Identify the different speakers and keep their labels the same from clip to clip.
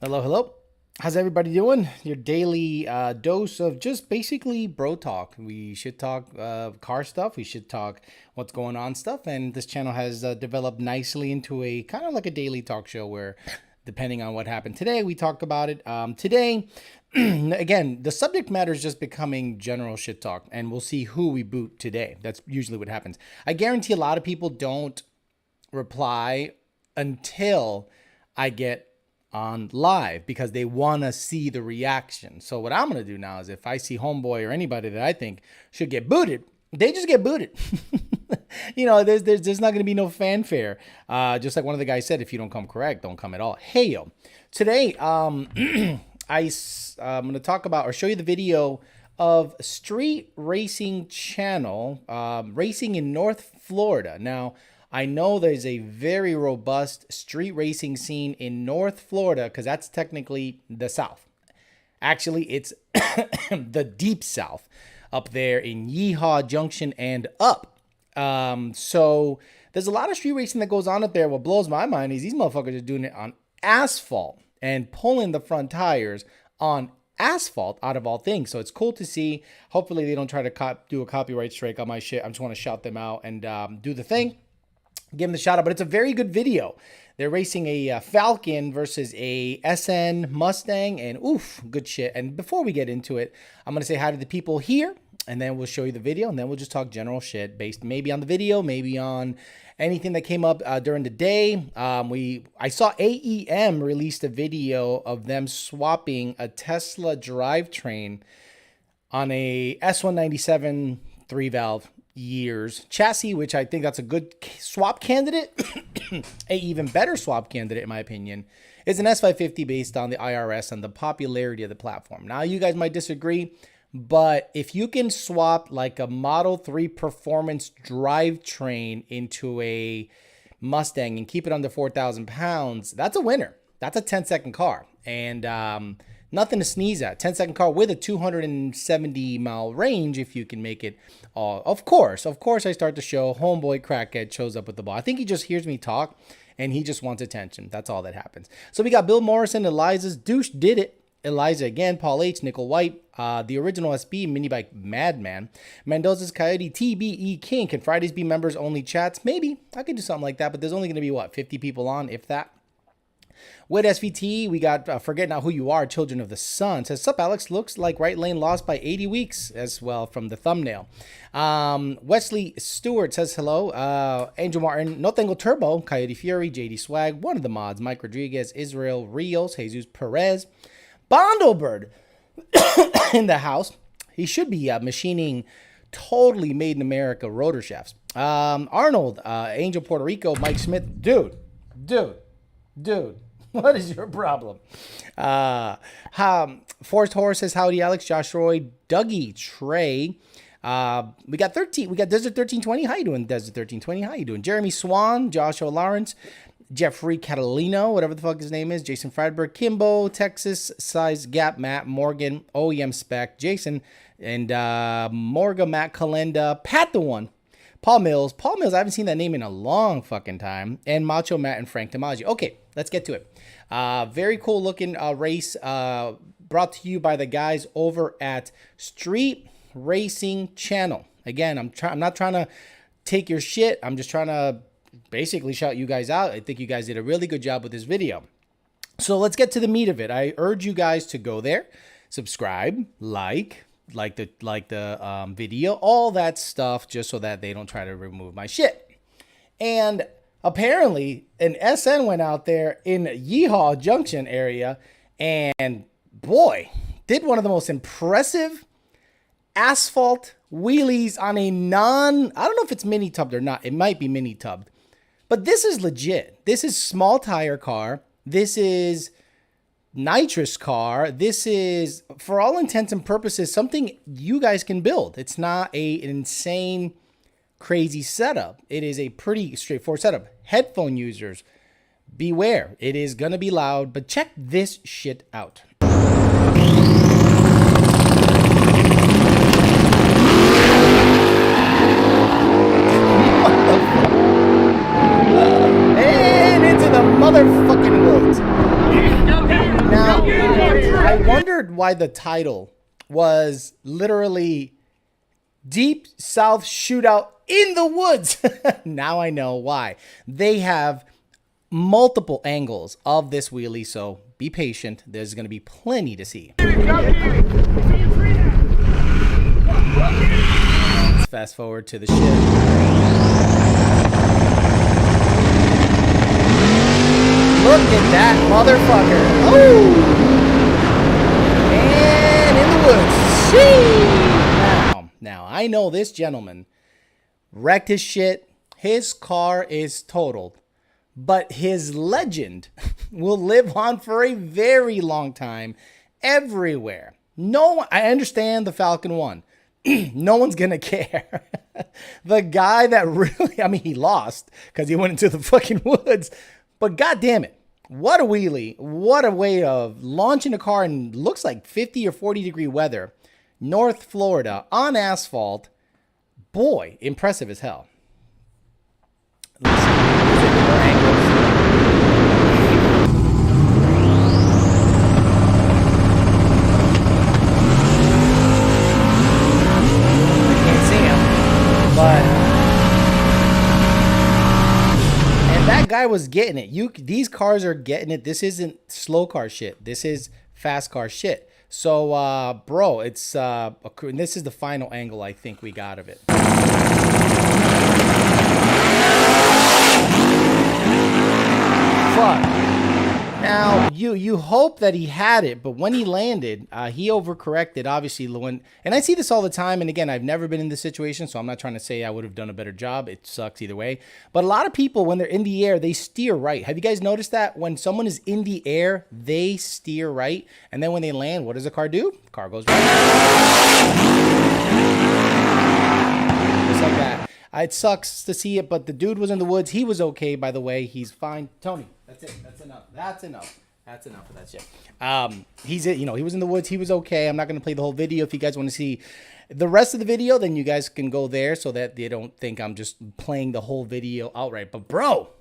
Speaker 1: Hello, hello. How's everybody doing? Your daily dose of just basically bro talk. We should talk car stuff. We should talk what's going on stuff. And this channel has developed nicely into a kind of like a daily talk show where, depending on what happened today, we talk about it. Today, again, the subject matter is just becoming general shit talk, and we'll see who we boot today. That's usually what happens. I guarantee a lot of people don't reply until I get on live because they want to see the reaction. So what I'm going to do now is if I see homeboy or anybody that I think should get booted, they just get booted. You know, there's not going to be no fanfare. Just like one of the guys said, if you don't come correct, don't come at all. Hey, yo. Today, I'm going to talk about or show you the video of street racing channel racing in North Florida. Now, I know there's a very robust street racing scene in North Florida because that's technically the South. Actually, it's the deep South up there in Yeehaw Junction and up. So there's a lot of street racing that goes on up there. What blows my mind is these motherfuckers are doing it on asphalt and pulling the front tires on asphalt out of all things. So it's cool to see. Hopefully they don't try to do a copyright strike on my shit. I just want to shout them out and do the thing. Give them the shout out, but it's a very good video. They're racing a Falcon versus a SN Mustang, and oof, good shit. And before we get into it, I'm going to say hi to the people here, and then we'll show you the video, and then we'll just talk general shit based maybe on the video, maybe on anything that came up during the day. I saw AEM released a video of them swapping a Tesla drivetrain on a S197 3-valve years chassis, which I think that's a good swap candidate. A even better swap candidate, in my opinion, is an S550 based on the IRS and the popularity of the platform. Now, you guys might disagree, but if you can swap like a Model 3 performance drivetrain into a Mustang and keep it under 4,000 pounds, that's a winner. That's a 10-second car. And nothing to sneeze at. 10-second car with a 270-mile range if you can make it. Of course, I start the show. Homeboy crackhead shows up with the ball. I think he just hears me talk, and he just wants attention. That's all that happens. So we got Bill Morrison, Eliza's Douche Did It, Eliza again, Paul H, Nickel White, the original SB, Mini Bike Madman, Mendoza's Coyote, TBE King. Can Fridays be members only chats? Maybe. I could do something like that, but there's only going to be, 50 people on, if that. With SVT, we got Forget Not Who You Are, Children of the Sun. Says, sup, Alex? Looks like right lane lost by 80 weeks as well from the thumbnail. Wesley Stewart says hello. Angel Martin, No Tango Turbo, Coyote Fury, JD Swag, one of the mods, Mike Rodriguez, Israel Rios, Jesus Perez, Bondo Bird in the house. He should be machining totally made in America rotor shafts. Arnold, Angel Puerto Rico, Mike Smith. Dude. What is your problem? Forced Horse says, howdy, Alex, Josh Roy, Dougie, Trey. We got Desert 1320. How you doing, Desert 1320? How you doing? Jeremy Swan, Joshua Lawrence, Jeffrey Catalino, whatever the fuck his name is, Jason Friedberg, Kimbo, Texas, Size Gap, Matt, Morgan, OEM Spec, Jason, and Morga, Matt Kalenda, Pat the One, Paul Mills, I haven't seen that name in a long fucking time, and Macho Matt and Frank Tamaji. Okay, let's get to it. Very cool looking race brought to you by the guys over at Street Racing Channel. Again, I'm not trying to take your shit. I'm just trying to basically shout you guys out. I think you guys did a really good job with this video. So let's get to the meat of it. I urge you guys to go there, subscribe, like the video, all that stuff, just so that they don't try to remove my shit. And apparently an SN went out there in Yeehaw Junction area and boy, did one of the most impressive asphalt wheelies on a I don't know if it's mini tubbed or not. It might be mini tubbed, but this is legit. This is small tire car. This is nitrous car. This is, for all intents and purposes, something you guys can build. It's not an insane, crazy setup. It is a pretty straightforward setup. Headphone users, beware. It is going to be loud, but check this shit out. And into the motherfucking woods. I wondered why the title was literally Deep South Shootout in the Woods. Now I know why. They have multiple angles of this wheelie, so be patient. There's going to be plenty to see. Let's fast forward to the ship. Look at that motherfucker. Oh! And in the woods. Now, I know this gentleman wrecked his shit. His car is totaled. But his legend will live on for a very long time everywhere. No, I understand the Falcon 1. No one's going to care. The guy that really, I mean, he lost because he went into the fucking woods. But God damn it. What a wheelie. What a way of launching a car in looks like 50 or 40 degree weather. North Florida on asphalt. Boy, impressive as hell. Let's see. I can't see him, but and that guy was getting it. These cars are getting it. This isn't slow car shit. This is fast car shit. So, bro, it's and this is the final angle I think we got of it. Fuck. Now, you hope that he had it, but when he landed, he overcorrected, obviously. And I see this all the time, and again, I've never been in this situation, so I'm not trying to say I would have done a better job. It sucks either way. But a lot of people, when they're in the air, they steer right. Have you guys noticed that? When someone is in the air, they steer right, and then when they land, what does the car do? The car goes right. Just like that. It sucks to see it, but the dude was in the woods. He was okay, by the way. He's fine. Tony, that's it. That's enough. That's enough. That's enough of that shit. He was in the woods. He was okay. I'm not going to play the whole video. If you guys want to see the rest of the video, then you guys can go there so that they don't think I'm just playing the whole video outright. But, bro,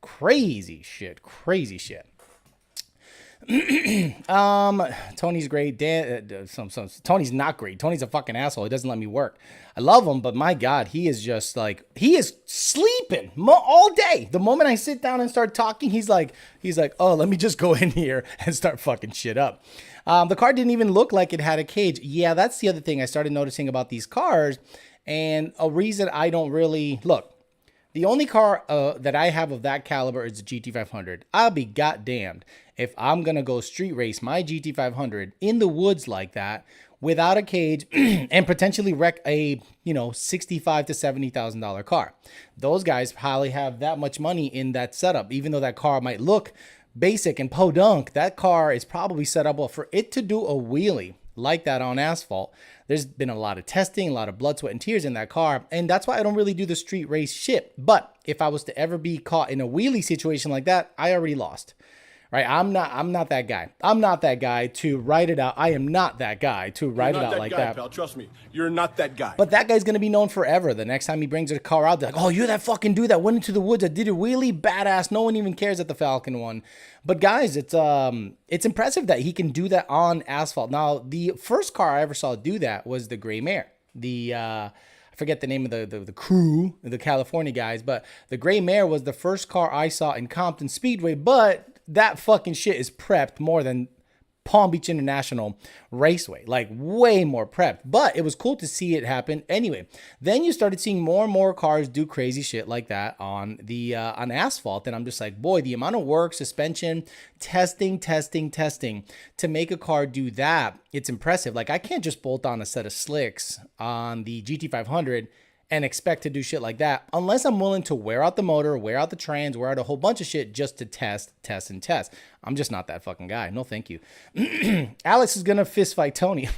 Speaker 1: crazy shit. Crazy shit. Tony's great. Tony's not great. Tony's a fucking asshole. He doesn't let me work. I love him, but my God, he is just like, he is sleeping all day. The moment I sit down and start talking, he's like, oh, let me just go in here and start fucking shit up. The car didn't even look like it had a cage. Yeah, that's the other thing I started noticing about these cars, and a reason I don't really look. The only car that I have of that caliber is the GT500. I'll be goddamned if I'm going to go street race my GT500 in the woods like that without a cage and potentially wreck a, $65,000 to $70,000 car. Those guys probably have that much money in that setup. Even though that car might look basic and podunk, that car is probably set up well for it to do a wheelie like that on asphalt. There's been a lot of testing, a lot of blood, sweat, and tears in that car. And that's why I don't really do the street race shit. But if I was to ever be caught in a wheelie situation like that, I already lost. Right? I'm not that guy. I'm not that guy to write it out. I am not that guy to write it out like that.
Speaker 2: Pal. Trust me, you're not that guy.
Speaker 1: But that guy's going to be known forever. The next time he brings a car out, they're like, oh, you're that fucking dude that went into the woods, that did a wheelie, badass. No one even cares at the Falcon 1. But guys, it's impressive that he can do that on asphalt. Now, the first car I ever saw do that was the Gray Mare. I forget the name of the crew, the California guys, but the Gray Mare was the first car I saw in Compton Speedway, but that fucking shit is prepped more than Palm Beach International Raceway, like way more prepped. But it was cool to see it happen anyway. Then you started seeing more and more cars do crazy shit like that on the on asphalt, and I'm just like, boy, the amount of work, suspension, testing to make a car do that, it's impressive. Like, I can't just bolt on a set of slicks on the GT500 and expect to do shit like that unless I'm willing to wear out the motor, wear out the trans, wear out a whole bunch of shit just to test. I'm just not that fucking guy. No, thank you. Alex is going to fist fight Tony.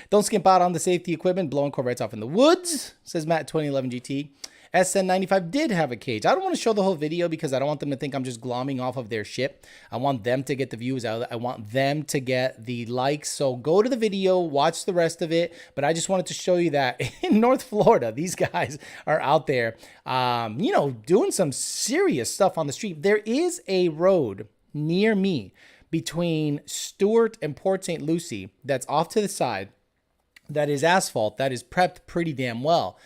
Speaker 1: Don't skimp out on the safety equipment. Blowing Corvettes off in the woods, says Matt 2011 GT. SN95 did have a cage. I don't want to show the whole video because I don't want them to think I'm just glomming off of their shit. I want them to get the views out. I want them to get the likes. So go to the video, watch the rest of it. But I just wanted to show you that in North Florida, these guys are out there, doing some serious stuff on the street. There is a road near me between Stewart and Port St. Lucie that's off to the side, that is asphalt, that is prepped pretty damn well.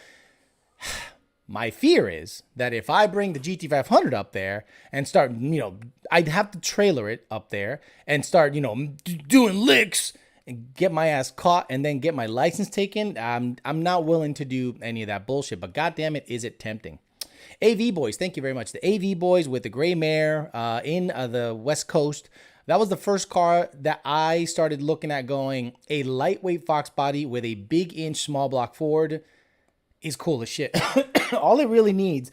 Speaker 1: My fear is that if I bring the GT500 up there and start, I'd have to trailer it up there and start, doing licks and get my ass caught and then get my license taken. I'm not willing to do any of that bullshit, but goddamn it, is it tempting. AV Boys, thank you very much. The AV Boys with the gray mare in the West Coast. That was the first car that I started looking at going, a lightweight Fox body with a big inch small block Ford is cool as shit. All it really needs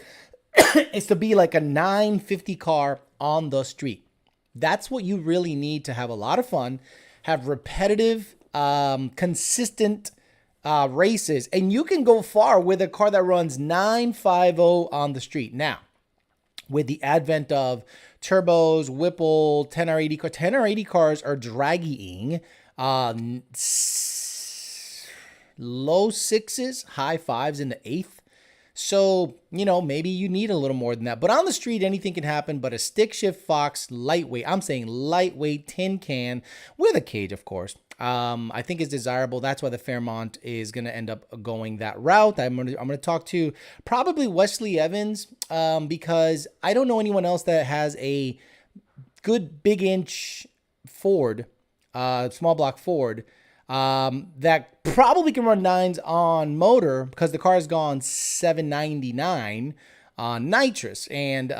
Speaker 1: is to be like a 950 car on the street. That's what you really need to have a lot of fun, have repetitive, consistent races, and you can go far with a car that runs 950 on the street. Now, with the advent of turbos, Whipple, 10R80 cars, 10R80 cars are dragging low sixes, high fives in the eighth. So, maybe you need a little more than that. But on the street, anything can happen. But a stick shift Fox lightweight, I'm saying lightweight tin can with a cage, of course, I think is desirable. That's why the Fairmont is going to end up going that route. I'm going to talk to probably Wesley Evans because I don't know anyone else that has a good big inch Ford, small block Ford, that probably can run nines on motor because the car has gone $799 on nitrous. And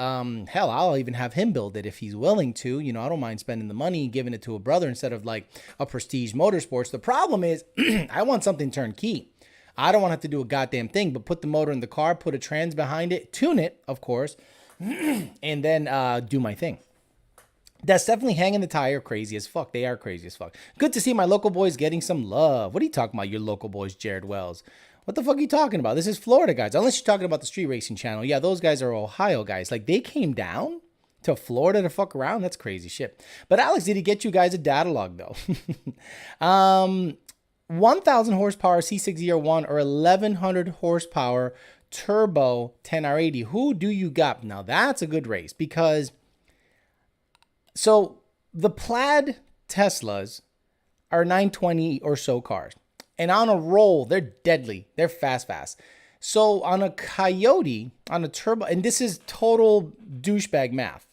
Speaker 1: hell, I'll even have him build it if he's willing to. I don't mind spending the money and giving it to a brother instead of like a Prestige Motorsports. The problem is I want something turnkey. I don't want to have to do a goddamn thing, but put the motor in the car, put a trans behind it, tune it, of course, and then do my thing. That's definitely hanging the tire crazy as fuck. They are crazy as fuck. Good to see my local boys getting some love. What are you talking about, your local boys, Jared Wells? What the fuck are you talking about? This is Florida guys. Unless you're talking about the Street Racing channel. Yeah, those guys are Ohio guys. Like, they came down to Florida to fuck around? That's crazy shit. But Alex, did he get you guys a data log, though? 1,000 horsepower C601 or 1,100 horsepower turbo 10R80. Who do you got? Now, that's a good race because... So the Plaid Teslas are 920 or so cars. And on a roll, they're deadly. They're fast. So on a Coyote, on a turbo, and this is total douchebag math.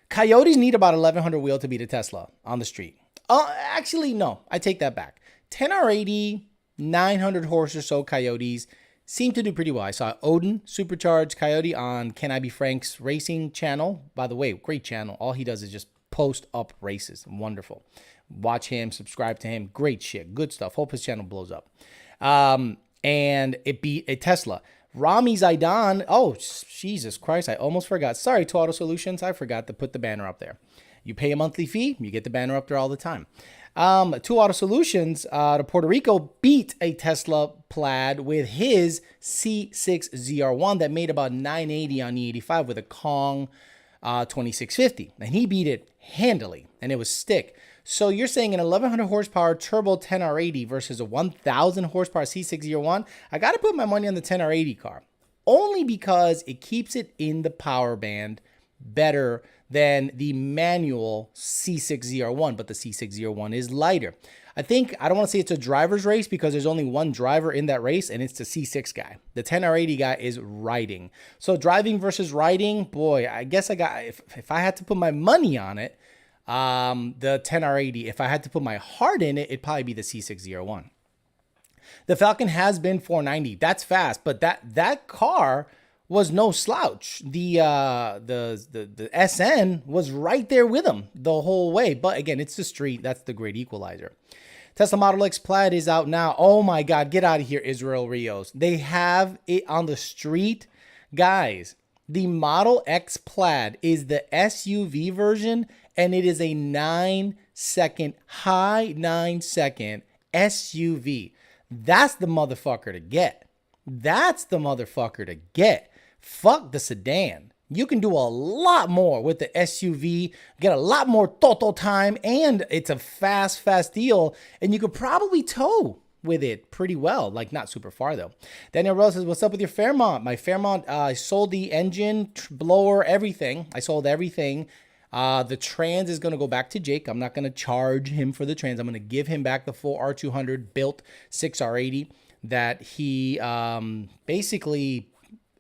Speaker 1: Coyotes need about 1,100 wheel to beat a Tesla on the street. Actually, no, I take that back. 10R80, 900 horse or so Coyotes seem to do pretty well. I saw Odin supercharged Coyote on Can I Be Frank's racing channel. By the way, great channel. All he does is just post up races. Wonderful. Watch him, subscribe to him. Great shit. Good stuff. Hope his channel blows up. And it beat a Tesla. Rami Zaidan. Oh, Jesus Christ. I almost forgot. Sorry, To Auto Solutions. I forgot to put the banner up there. You pay a monthly fee. You get the banner up there all the time. To Auto Solutions to Puerto Rico beat a Tesla Plaid with his C6 ZR1 that made about 980 on E85 with a Kong 2650. And he beat it handily, and it was stick. So you're saying an 1,100 horsepower turbo 10R80 versus a 1,000 horsepower C6 ZR1? I got to put my money on the 10R80 car, only because it keeps it in the power band better than the manual C6ZR1, but the C6ZR1 is lighter. I don't want to say it's a driver's race because there's only one driver in that race, and it's the C6 guy. The 10R80 guy is riding. So driving versus riding, boy, I guess if I had to put my money on it, the 10R80, if I had to put my heart in it, it'd probably be the C6ZR1. The Falcon has been 490. That's fast, but that car was no slouch. The SN was right there with him the whole way. But again, it's the street. That's the great equalizer. Tesla Model X Plaid is out now. Oh my God, get out of here, Israel Rios. They have it on the street. Guys, the Model X Plaid is the SUV version, and it is a 9-second, high 9-second SUV. That's the motherfucker to get. That's the motherfucker to get. Fuck the sedan. You can do a lot more with the SUV, get a lot more total time, and it's a fast deal, and you could probably tow with it pretty well, like not super far though. Daniel Rose says, what's up with your Fairmont? My Fairmont, I sold the engine, blower, everything. I sold everything. The trans is going to go back to Jake. I'm not going to charge him for the trans. I'm going to give him back the full R200 built 6R80 that he basically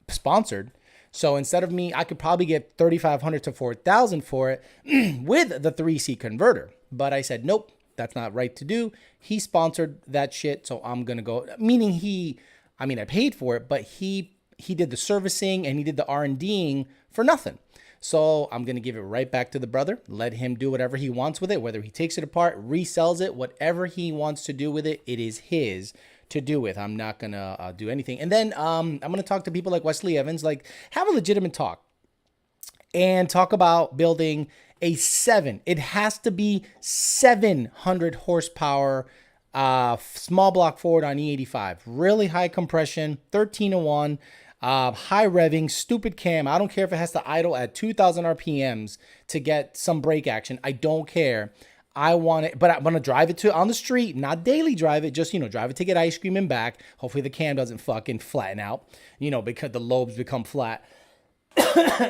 Speaker 1: sponsored. So instead of me, I could probably get 3,500 to 4,000 for it with the 3C converter. But I said, nope, that's not right to do. He sponsored that shit, so I'm going to go. Meaning I paid for it, but he did the servicing and he did the R&Ding for nothing. So I'm going to give it right back to the brother. Let him do whatever he wants with it, whether he takes it apart, resells it, whatever he wants to do with it, it is his to do with. I'm not going to do anything. And then I'm going to talk to people like Wesley Evans, like have a legitimate talk and talk about building a 7. It has to be 700 horsepower small block Ford on E85. Really high compression, 13-1. High revving, stupid cam. I don't care if it has to idle at 2,000 RPMs to get some brake action. I don't care. I want it, but I'm going to drive it on the street, not daily drive it, just, drive it to get ice cream and back. Hopefully the cam doesn't fucking flatten out, because the lobes become flat.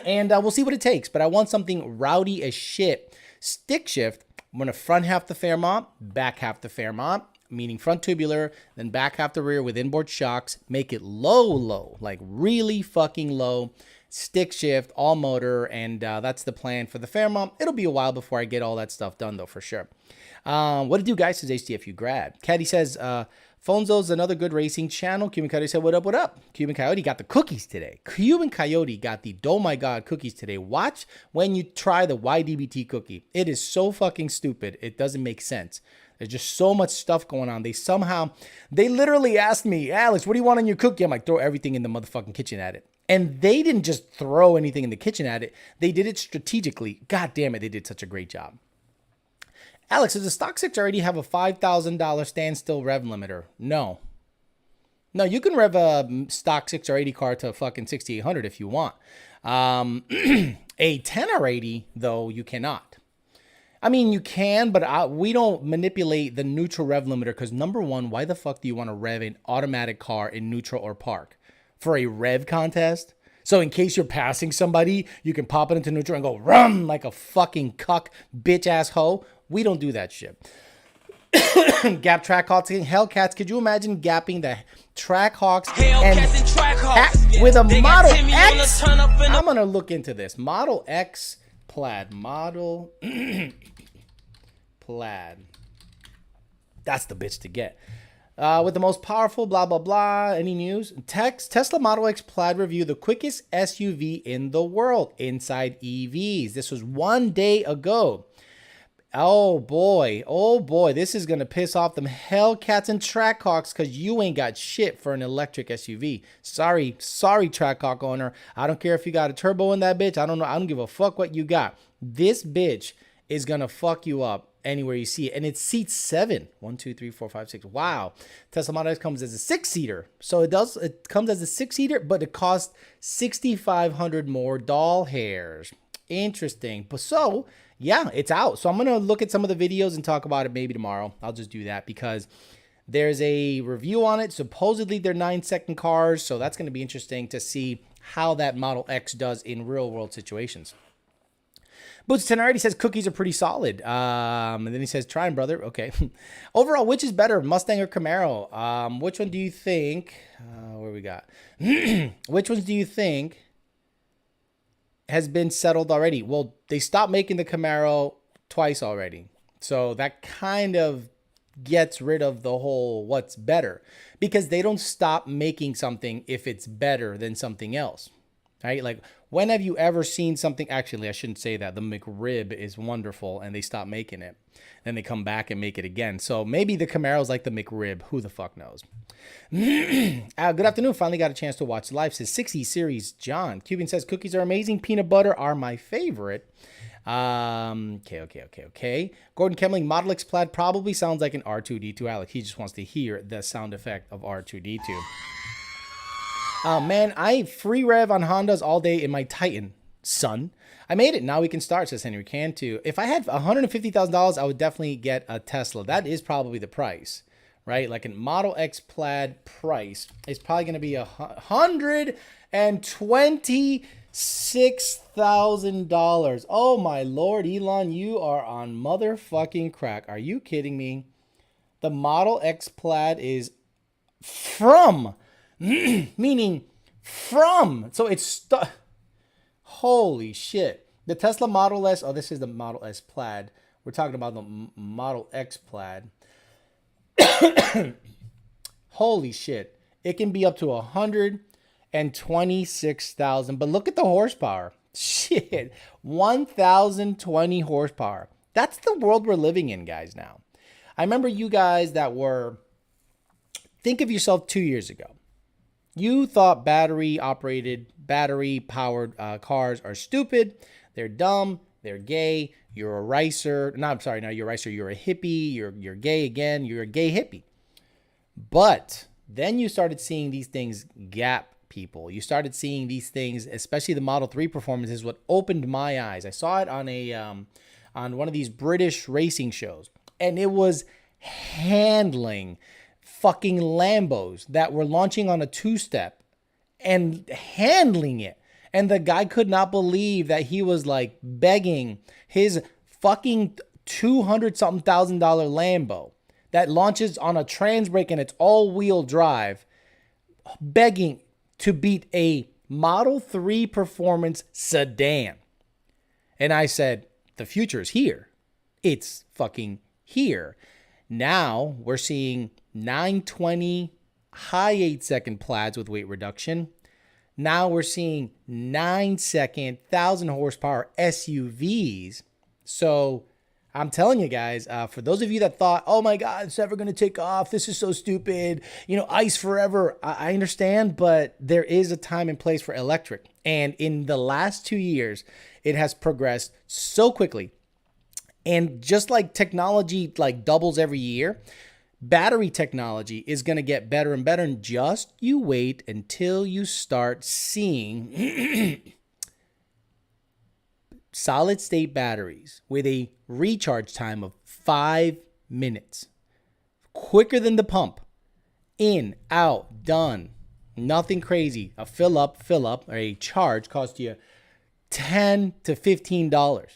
Speaker 1: And we'll see what it takes. But I want something rowdy as shit. Stick shift. I'm going to front half the Fairmont, back half the Fairmont, meaning front tubular, then back half the rear with inboard shocks. Make it low, like really fucking low. Stick shift, all motor, and that's the plan for the Fairmont. It'll be a while before I get all that stuff done, though, for sure. What to do, guys, says HTFU grad. Caddy says, Fonzo's another good racing channel. Cuban Coyote said, what up, what up? Cuban Coyote got the cookies today. Cuban Coyote got the oh my god cookies today. Watch when you try the YDBT cookie. It is so fucking stupid. It doesn't make sense. There's just so much stuff going on. They literally asked me, Alex, what do you want on your cookie? I'm like, throw everything in the motherfucking kitchen at it. And they didn't just throw anything in the kitchen at it. They did it strategically. God damn it, they did such a great job. Alex, does the stock 6 already have a $5,000 standstill rev limiter? No. No, you can rev a stock 6R80 car to fucking 6,800 if you want. A 10R80, though, you cannot. I mean, you can, but we don't manipulate the neutral rev limiter because, number one, why the fuck do you want to rev an automatic car in neutral or park? For a rev contest? So in case you're passing somebody, you can pop it into neutral and go rum like a fucking cuck bitch ass hoe. We don't do that shit. Gap Trackhawks and Hellcats. Could you imagine gapping the Trackhawks and with a Model X? I'm going to look into this. Model X plaid. Model plaid. That's the bitch to get. With the most powerful, blah, blah, blah. Any news? Tesla Model X Plaid review, the quickest SUV in the world inside EVs. This was 1 day ago. Oh boy, this is going to piss off them Hellcats and Trackhawks because you ain't got shit for an electric SUV. Sorry, Trackhawk owner. I don't care if you got a turbo in that bitch. I don't know. I don't give a fuck what you got. This bitch is going to fuck you up anywhere you see it. And it seats 7. 1, 2, 3, 4, 5, 6. Wow. Tesla Model X comes as a 6-seater. So it comes as a 6-seater, but it costs 6,500 more doll hairs. Interesting. But so, yeah, it's out. So I'm going to look at some of the videos and talk about it maybe tomorrow. I'll just do that because there's a review on it. Supposedly they're 9-second cars. So that's going to be interesting to see how that Model X does in real world situations. Boots 10 already says cookies are pretty solid. And then he says, try 'em, brother. Okay. Overall, which is better, Mustang or Camaro? Which one do you think? Where we got? Which ones do you think has been settled already? Well, they stopped making the Camaro twice already. So that kind of gets rid of the whole what's better. Because they don't stop making something if it's better than something else. Right? Like, when have you ever seen something? Actually, I shouldn't say that. The McRib is wonderful and they stop making it. Then they come back and make it again. So maybe the Camaro's like the McRib. Who the fuck knows? Good afternoon. Finally got a chance to watch live. Says 60 series John. Cuban says cookies are amazing. Peanut butter are my favorite. Okay. Gordon Kemling, Model X Plaid probably sounds like an R2D2. Alec, he just wants to hear the sound effect of R2D2. Man, I free rev on Hondas all day in my Titan, son. I made it. Now we can start, says Henry Cantu. If I had $150,000, I would definitely get a Tesla. That is probably the price, right? Like a Model X Plaid price is probably going to be $127,000. $6,000. Oh my Lord, Elon, you are on motherfucking crack. Are you kidding me? The Model X Plaid is from, meaning from. So it's, holy shit. The Tesla Model S, oh, this is the Model S Plaid. We're talking about the Model X Plaid. Holy shit. It can be up to 126,000. But look at the horsepower. Shit. 1,020 horsepower. That's the world we're living in, guys, now. I remember you guys that were, think of yourself 2 years ago. You thought battery powered cars are stupid. They're dumb. They're gay. You're a ricer. No, I'm sorry. No, you're a ricer. You're a hippie. You're gay again. You're a gay hippie. But then you started seeing these things gap people. You started seeing these things, especially the Model 3 performance is what opened my eyes. I saw it on on one of these British racing shows, and it was handling fucking Lambos that were launching on a two-step and handling it. And the guy could not believe that he was like begging his fucking $200-something thousand Lambo that launches on a trans brake and it's all-wheel drive, begging to beat a Model 3 performance sedan. And I said, the future is here. It's fucking here. Now we're seeing 920 high 8-second plaids with weight reduction. Now we're seeing 9-second 1,000 horsepower SUVs. So I'm telling you guys, for those of you that thought, oh my God, it's never going to take off. This is so stupid. You know, ICE forever. I understand, but there is a time and place for electric. And in the last 2 years, it has progressed so quickly. And just like technology like doubles every year, battery technology is going to get better and better. And just you wait until you start seeing solid state batteries with a recharge time of 5 minutes. Quicker than the pump. In, out, done. Nothing crazy. A fill up, or a charge costs you $10 to $15.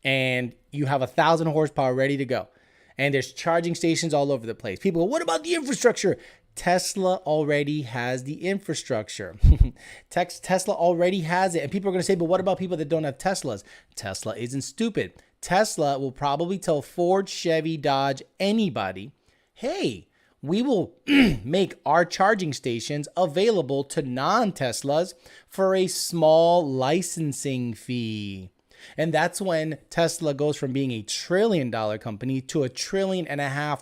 Speaker 1: And you have 1,000 horsepower ready to go. And there's charging stations all over the place. People go, what about the infrastructure? Tesla already has the infrastructure. Tesla already has it. And people are going to say, but what about people that don't have Teslas? Tesla isn't stupid. Tesla will probably tell Ford, Chevy, Dodge, anybody, hey, we will make our charging stations available to non-Teslas for a small licensing fee. And that's when Tesla goes from being $1 trillion company to $1.5 trillion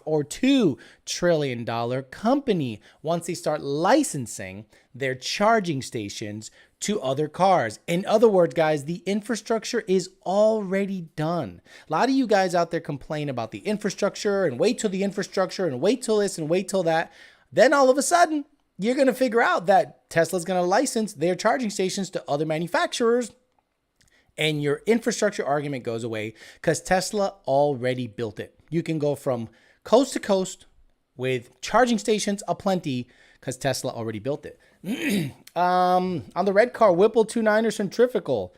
Speaker 1: or $2 trillion company once they start licensing their charging stations to other cars. In other words, guys, the infrastructure is already done. A lot of you guys out there complain about the infrastructure and wait till the infrastructure and wait till this and wait till that. Then all of a sudden, you're going to figure out that Tesla's going to license their charging stations to other manufacturers. And your infrastructure argument goes away because Tesla already built it. You can go from coast to coast with charging stations aplenty because Tesla already built it. On the red car, Whipple 2.9 or centrifugal.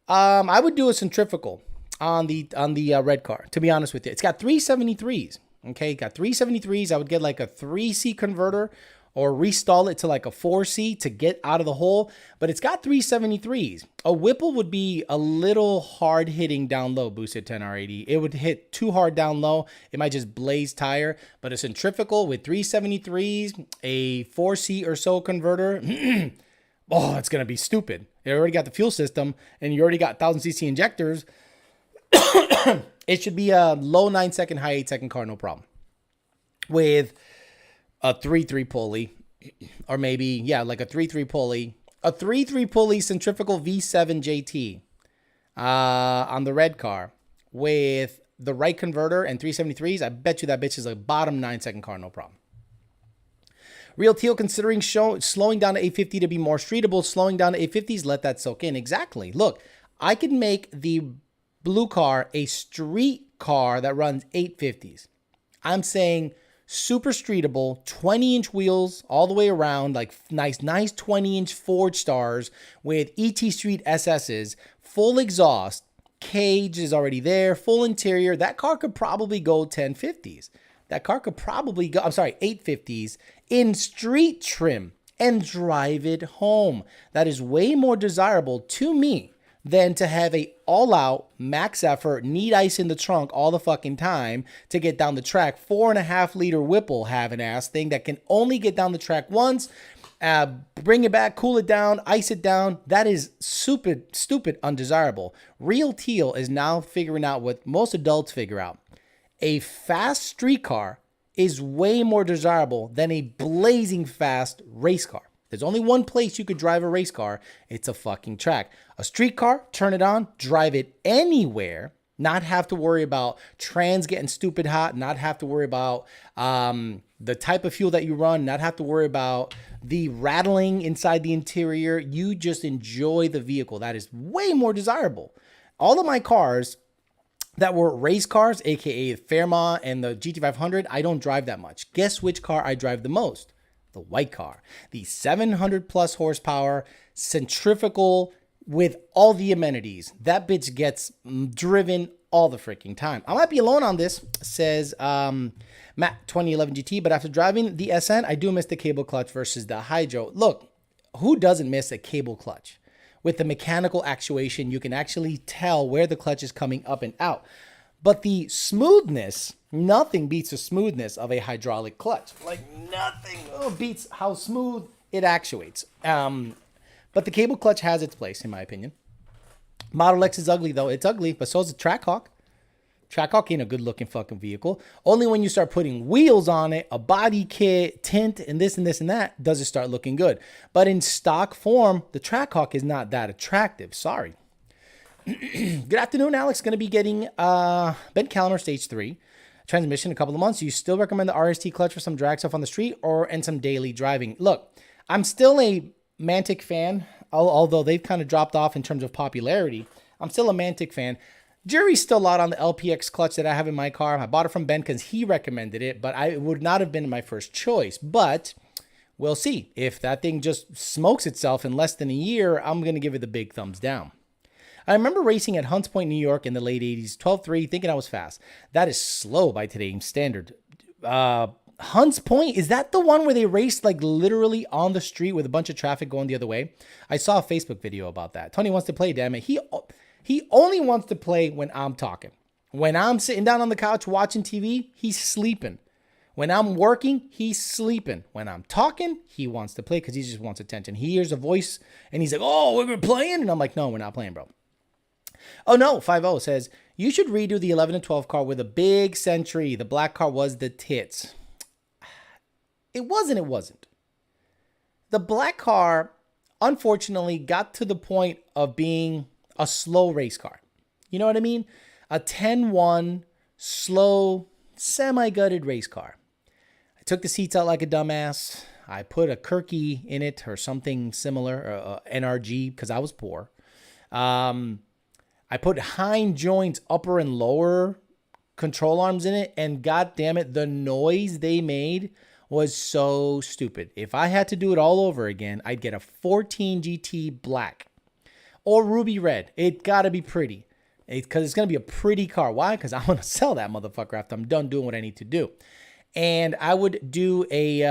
Speaker 1: I would do a centrifugal on the red car, to be honest with you. It's got 373s. Okay, got 373s. I would get like a 3C converter or restall it to like a 4C to get out of the hole. But it's got 373s. A Whipple would be a little hard hitting down low, boosted 10R80. It would hit too hard down low. It might just blaze tire. But a centrifugal with 373s, a 4C or so converter, oh, it's going to be stupid. It already got the fuel system and you already got 1,000cc injectors. It should be a low 9-second, high 8-second car, no problem. With a 3.3 pulley, or maybe, yeah, like a 3.3 pulley, a 3.3 pulley centrifugal V7 JT on the red car with the right converter and 373s. I bet you that bitch is a bottom 9-second car, no problem. Real Teal considering slowing down to 850 to be more streetable, slowing down to 850s, let that soak in. Exactly. Look, I can make the blue car a street car that runs 850s. I'm saying super streetable, 20-inch wheels all the way around, like nice 20-inch Ford Stars with ET Street SS's, full exhaust, cage is already there, full interior. That car could probably go 1050s. That car could probably go, 850s in street trim and drive it home. That is way more desirable to me than to have a all-out, max effort, need ice in the trunk all the fucking time to get down the track. 4.5-liter Whipple having ass thing that can only get down the track once, bring it back, cool it down, ice it down. That is stupid, undesirable. Real Teal is now figuring out what most adults figure out. A fast street car is way more desirable than a blazing fast race car. There's only one place you could drive a race car. It's a fucking track. A street car, turn it on, drive it anywhere, not have to worry about trans getting stupid hot, not have to worry about the type of fuel that you run, not have to worry about the rattling inside the interior. You just enjoy the vehicle. That is way more desirable. All of my cars that were race cars, aka Fairmont and the GT500, I don't drive that much. Guess which car I drive the most? The white car. The 700 plus horsepower, centrifugal with all the amenities. That bitch gets driven all the freaking time. I might be alone on this, says Matt 2011 GT, but after driving the SN, I do miss the cable clutch versus the hydro. Look, who doesn't miss a cable clutch? With the mechanical actuation, you can actually tell where the clutch is coming up and out. But the smoothness, nothing beats the smoothness of a hydraulic clutch. Like nothing beats how smooth it actuates. But the cable clutch has its place, in my opinion. Model X is ugly, though. It's ugly, but so is the Trackhawk. Trackhawk ain't a good-looking fucking vehicle. Only when you start putting wheels on it, a body kit, tint, and this and this and that, does it start looking good. But in stock form, the Trackhawk is not that attractive. Sorry. Good afternoon, Alex. Going to be getting Ben Callender Stage 3 transmission in a couple of months. Do you still recommend the RST clutch for some drag stuff on the street and some daily driving? Look, I'm still a Mantic fan, although they've kind of dropped off in terms of popularity. I'm still a Mantic fan. Jury's still out on the LPX clutch that I have in my car. I bought it from Ben because he recommended it, but it would not have been my first choice. But we'll see. If that thing just smokes itself in less than a year, I'm going to give it the big thumbs down. I remember racing at Hunts Point, New York in the late 80s, 12.3, thinking I was fast. That is slow by today's standard. Hunts Point, is that the one where they raced like literally on the street with a bunch of traffic going the other way? I saw a Facebook video about that. Tony wants to play, damn it. He only wants to play when I'm talking. When I'm sitting down on the couch watching TV, he's sleeping. When I'm working, he's sleeping. When I'm talking, he wants to play because he just wants attention. He hears a voice and he's like, oh, we're playing? And I'm like, no, we're not playing, bro. Oh, no, 50 says, you should redo the 11 and 12 car with a big Century. The black car was the tits. It wasn't. The black car, unfortunately, got to the point of being a slow race car. You know what I mean? A 10-1, slow, semi-gutted race car. I took the seats out like a dumbass. I put a Kirky in it or something similar, NRG, because I was poor. I put hind joints, upper and lower control arms in it, and god damn it, the noise they made was so stupid. If I had to do it all over again, I'd get a 14 GT black. Or ruby red. It got to be pretty. Because it's going to be a pretty car. Why? Because I want to sell that motherfucker after I'm done doing what I need to do. And I would do a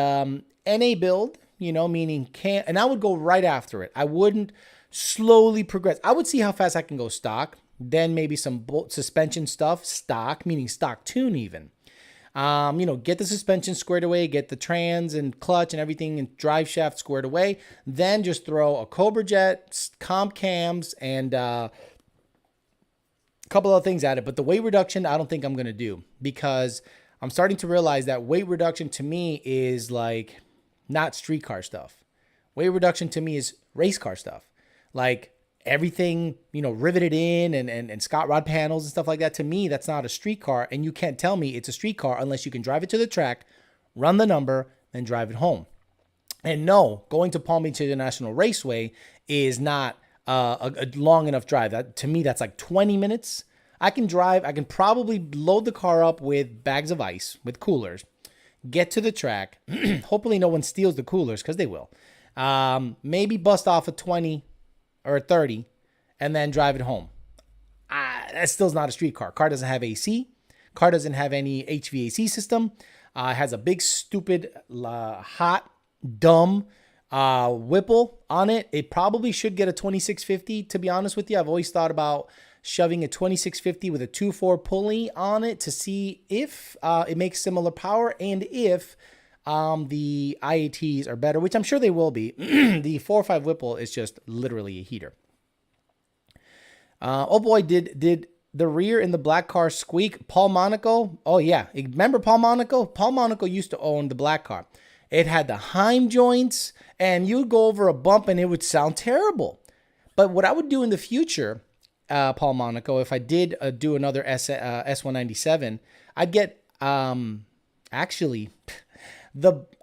Speaker 1: NA build, meaning and I would go right after it. I wouldn't slowly progress. I would see how fast I can go stock. Then maybe some suspension stuff. Stock, meaning stock tune even. Get the suspension squared away, get the trans and clutch and everything and drive shaft squared away. Then just throw a Cobra Jet, comp cams, and a couple other things at it. But the weight reduction, I don't think I'm going to do because I'm starting to realize that weight reduction to me is like not street car stuff. Weight reduction to me is race car stuff. Like everything, riveted in and Scott Rod panels and stuff like that. To me, that's not a street car. And you can't tell me it's a street car unless you can drive it to the track, run the number, and drive it home. And no, going to Palm Beach International Raceway is not a long enough drive. To me, that's like 20 minutes. I can probably load the car up with bags of ice, with coolers, get to the track. Hopefully no one steals the coolers, because they will. Maybe bust off a 20 or a 30 and then drive it home. That still's not a street car. Car doesn't have AC. Car doesn't have any HVAC system. It has a big, stupid, hot, dumb Whipple on it. It probably should get a 2650, to be honest with you. I've always thought about shoving a 2650 with a 2.4 pulley on it to see if it makes similar power and if the IATs are better, which I'm sure they will be. The 4.5 Whipple is just literally a heater. Oh boy, did the rear in the black car squeak? Paul Monaco? Oh yeah, remember Paul Monaco? Paul Monaco used to own the black car. It had the Heim joints, and you would go over a bump and it would sound terrible. But what I would do in the future, Paul Monaco, if I did do another S197, I'd get actually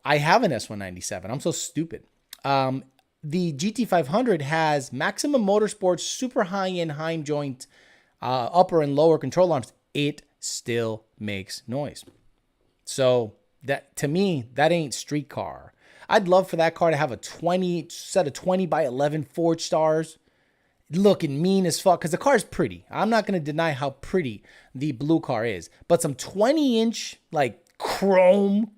Speaker 1: I have an S197. I'm so stupid. The GT500 has Maximum Motorsports super high-end Heim joint upper and lower control arms. It still makes noise. So that, to me, that ain't street car. I'd love for that car to have a 20 set of 20 by 11 Forge stars, looking mean as fuck, because the car is pretty. I'm not going to deny how pretty the blue car is, but some 20-inch like chrome,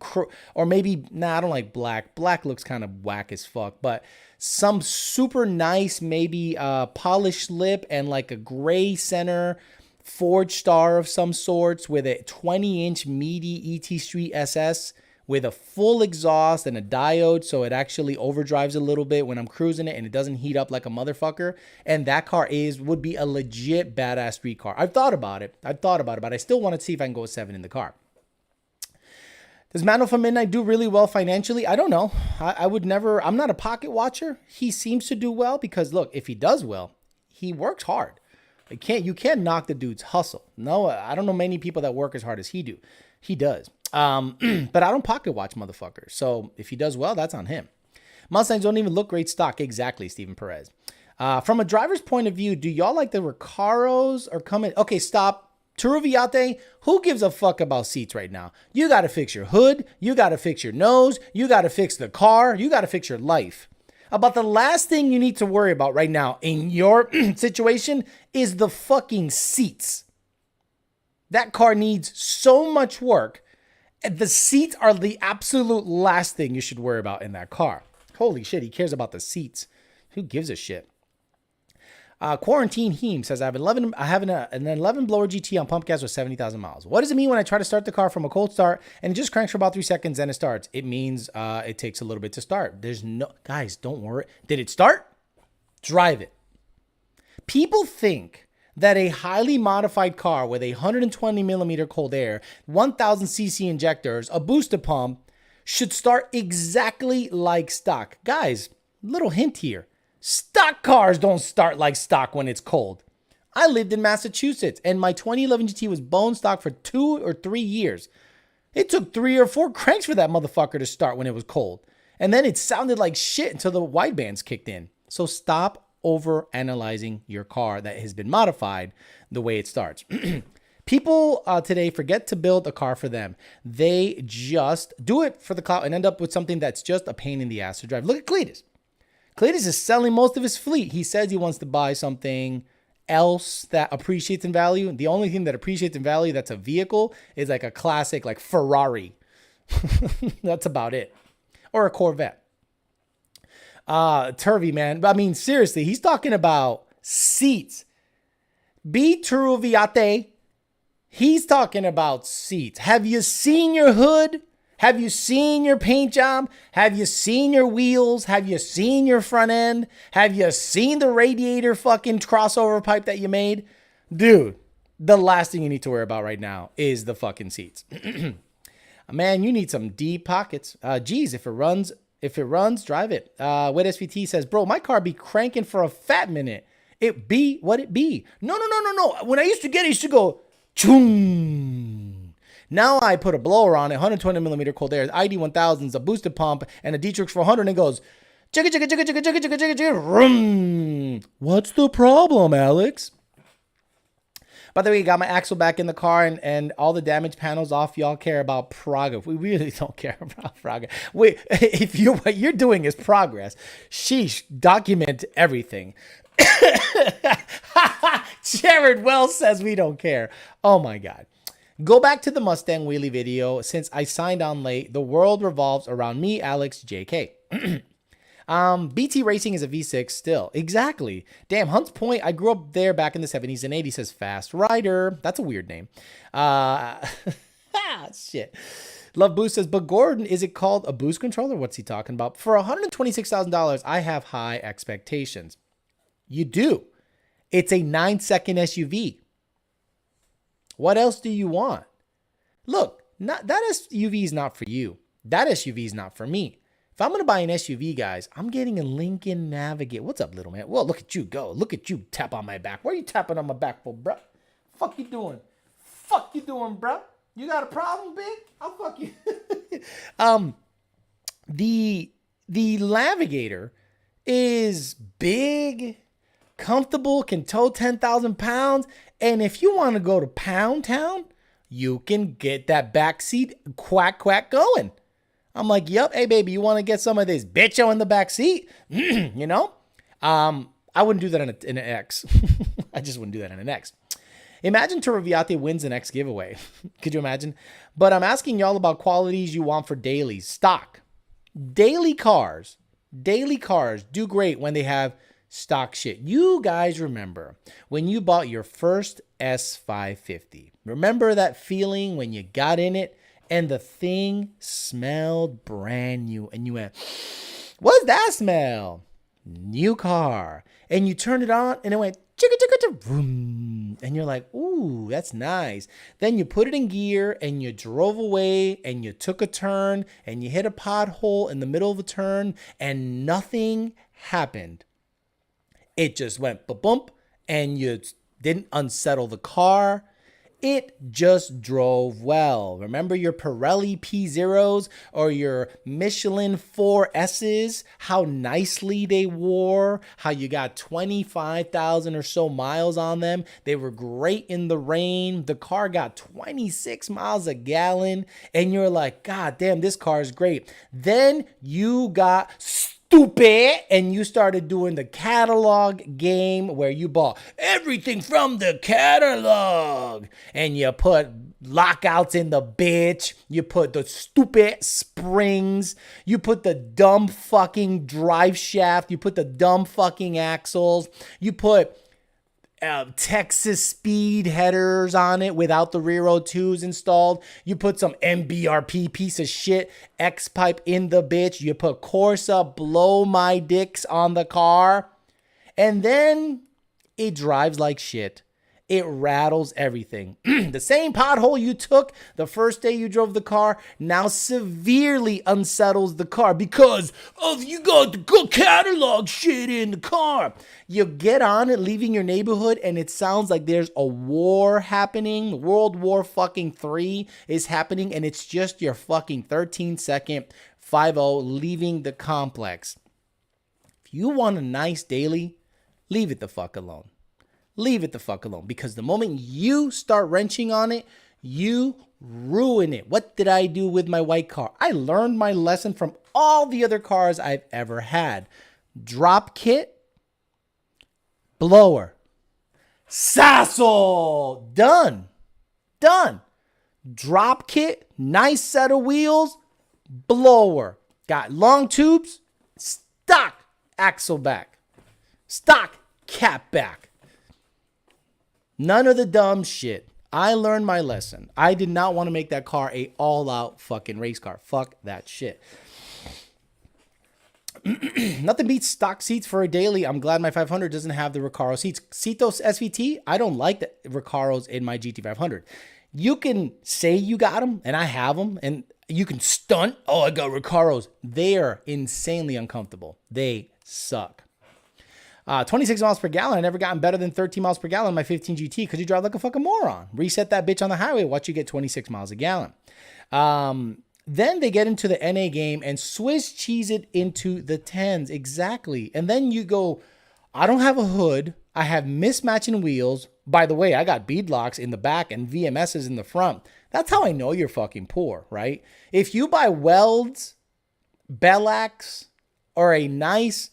Speaker 1: or maybe, I don't like black. Black looks kind of whack as fuck, but some super nice, maybe polished lip and like a gray center Forge star of some sorts with a 20-inch meaty ET Street SS with a full exhaust and a diode, so it actually overdrives a little bit when I'm cruising it and it doesn't heat up like a motherfucker. And that car would be a legit badass street car. I've thought about it, but I still want to see if I can go with 7 in the car. Does Manuel from Midnight do really well financially? I don't know. I would never, I'm not a pocket watcher. He seems to do well because, look, if he does well, he works hard. You can't knock the dude's hustle. No, I don't know many people that work as hard as he does. But I don't pocket watch motherfuckers. So if he does well, that's on him. Mustangs don't even look great stock. Exactly, Stephen Perez. From a driver's point of view, do y'all like the Recaros or coming? Okay, stop. Turuviate, who gives a fuck about seats right now? You got to fix your hood. You got to fix your nose. You got to fix the car. You got to fix your life. About the last thing you need to worry about right now in your situation is the fucking seats. That car needs so much work. The seats are the absolute last thing you should worry about in that car. Holy shit, he cares about the seats. Who gives a shit? Quarantine Heem says, I have an 11 blower GT on pump gas with 70,000 miles. What does it mean when I try to start the car from a cold start and it just cranks for about 3 seconds and it starts? It means it takes a little bit to start. Guys, don't worry. Did it start? Drive it. People think that a highly modified car with a 120 millimeter cold air, 1000 cc injectors, a booster pump should start exactly like stock. Guys, little hint here. Stock cars don't start like stock when it's cold. I lived in Massachusetts and my 2011 GT was bone stock for 2 or 3 years. It took 3 or 4 cranks for that motherfucker to start when it was cold. And then it sounded like shit until the wide bands kicked in. So stop over analyzing your car that has been modified the way it starts. People today forget to build a car for them. They just do it for the clout and end up with something that's just a pain in the ass to drive. Look at Cletus. Cletus is selling most of his fleet. He says he wants to buy something else that appreciates in value. The only thing that appreciates in value that's a vehicle is like a classic, like Ferrari. That's about it. Or a Corvette. Turvy, man. I mean, seriously, he's talking about seats. B. Turuviate. He's talking about seats. Have you seen your hood? Have you seen your paint job? Have you seen your wheels? Have you seen your front end? Have you seen the radiator fucking crossover pipe that you made? Dude, the last thing you need to worry about right now is the fucking seats. Man, you need some deep pockets. Geez, if it runs, drive it. Wet SVT says, bro, my car be cranking for a fat minute. It be what it be. No. When I used to get it, used to go, choom. Now I put a blower on it, 120 millimeter cold air, ID1000s, a boosted pump, and a D-Trix 400, and it goes, chicka, vroom. What's the problem, Alex? By the way, got my axle back in the car and all the damage panels off. Y'all care about progress. We really don't care about progress. Wait, if you what you're doing is progress, sheesh, document everything. Jared Wells says we don't care. Oh my God. Go back to the Mustang wheelie video. Since I signed on late, the world revolves around me, Alex, JK. BT Racing is a V6 still. Exactly. Damn, Hunts Point. I grew up there back in the 70s and 80s. Says Fast Rider. That's a weird name. Shit. Love Boost says, but Gordon, is it called a boost controller? What's he talking about? For $126,000, I have high expectations. You do. It's a 9-second SUV. What else do you want? Look, that SUV is not for you. That SUV is not for me. If I'm going to buy an SUV, guys, I'm getting a Lincoln Navigator. What's up, little man? Well, look at you go. Look at you tap on my back. What are you tapping on my back for, bro? Fuck you doing? Fuck you doing, bro? You got a problem, big? I'll fuck you. The Navigator is big, comfortable, can tow 10,000 pounds. And if you want to go to Pound Town, you can get that back seat quack going. I'm like, yep. Hey, baby, you want to get some of this bitcho in the back seat? You know? I wouldn't do that in an X. I just wouldn't do that in an X. Imagine Torreviate wins an X giveaway. Could you imagine? But I'm asking y'all about qualities you want for dailies. Stock. Daily cars do great when they have stock shit. You guys remember when you bought your first S550. Remember that feeling when you got in it and the thing smelled brand new and you went, what's that smell? New car. And you turned it on and it went chicka chicka chicka vroom. And you're like, ooh, that's nice. Then you put it in gear and you drove away and you took a turn and you hit a pothole in the middle of a turn and nothing happened. It just went ba-bump and you didn't unsettle the car. It just drove well. Remember your Pirelli P0s or your Michelin 4Ss, how nicely they wore, how you got 25,000 or so miles on them. They were great in the rain. The car got 26 miles a gallon and you're like, God damn, this car is great. Then you got stupid and you started doing the catalog game where you bought everything from the catalog and you put lockouts in the bitch, you put the stupid springs, you put the dumb fucking drive shaft, you put the dumb fucking axles, you put Texas speed headers on it without the rear O2s installed. You put some MBRP piece of shit X-pipe in the bitch. You put Corsa blow my dicks on the car. And then it drives like shit. It rattles everything. The same pothole you took the first day you drove the car now severely unsettles the car because of you got the good catalog shit in the car. You get on it leaving your neighborhood and it sounds like there's a war happening. World War fucking 3 is happening and it's just your fucking 13-second 5.0 leaving the complex. If you want a nice daily, leave it the fuck alone. Leave it the fuck alone because the moment you start wrenching on it, you ruin it. What did I do with my white car? I learned my lesson from all the other cars I've ever had. Drop kit, blower, sassle, done. Drop kit, nice set of wheels, blower. Got long tubes, stock axle back, stock cap back. None of the dumb shit. I learned my lesson. I did not want to make that car a all-out fucking race car. Fuck that shit. Nothing beats stock seats for a daily. I'm glad my 500 doesn't have the Recaro seats. Citos SVT, I don't like the Recaros in my GT500. You can say you got them, and I have them, and you can stunt, oh, I got Recaros. They are insanely uncomfortable. They suck. 26 miles per gallon. I never gotten better than 13 miles per gallon in my 15 GT because you drive like a fucking moron. Reset that bitch on the highway. Watch you get 26 miles a gallon. Then they get into the NA game and Swiss cheese it into the 10s. Exactly. And then you go, I don't have a hood. I have mismatching wheels. By the way, I got beadlocks in the back and VMSs in the front. That's how I know you're fucking poor, right? If you buy welds, Bellax, or a nice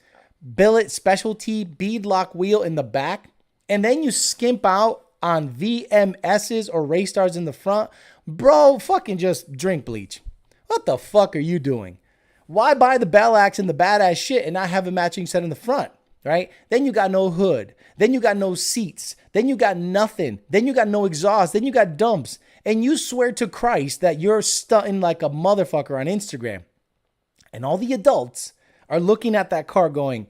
Speaker 1: billet specialty beadlock wheel in the back, and then you skimp out on VMSs or race stars in the front, bro, fucking just drink bleach. What the fuck are you doing? Why buy the Bellax and the badass shit and not have a matching set in the front, right? Then you got no hood. Then you got no seats. Then you got nothing. Then you got no exhaust. Then you got dumps. And you swear to Christ that you're stunting like a motherfucker on Instagram. And all the adults are looking at that car going,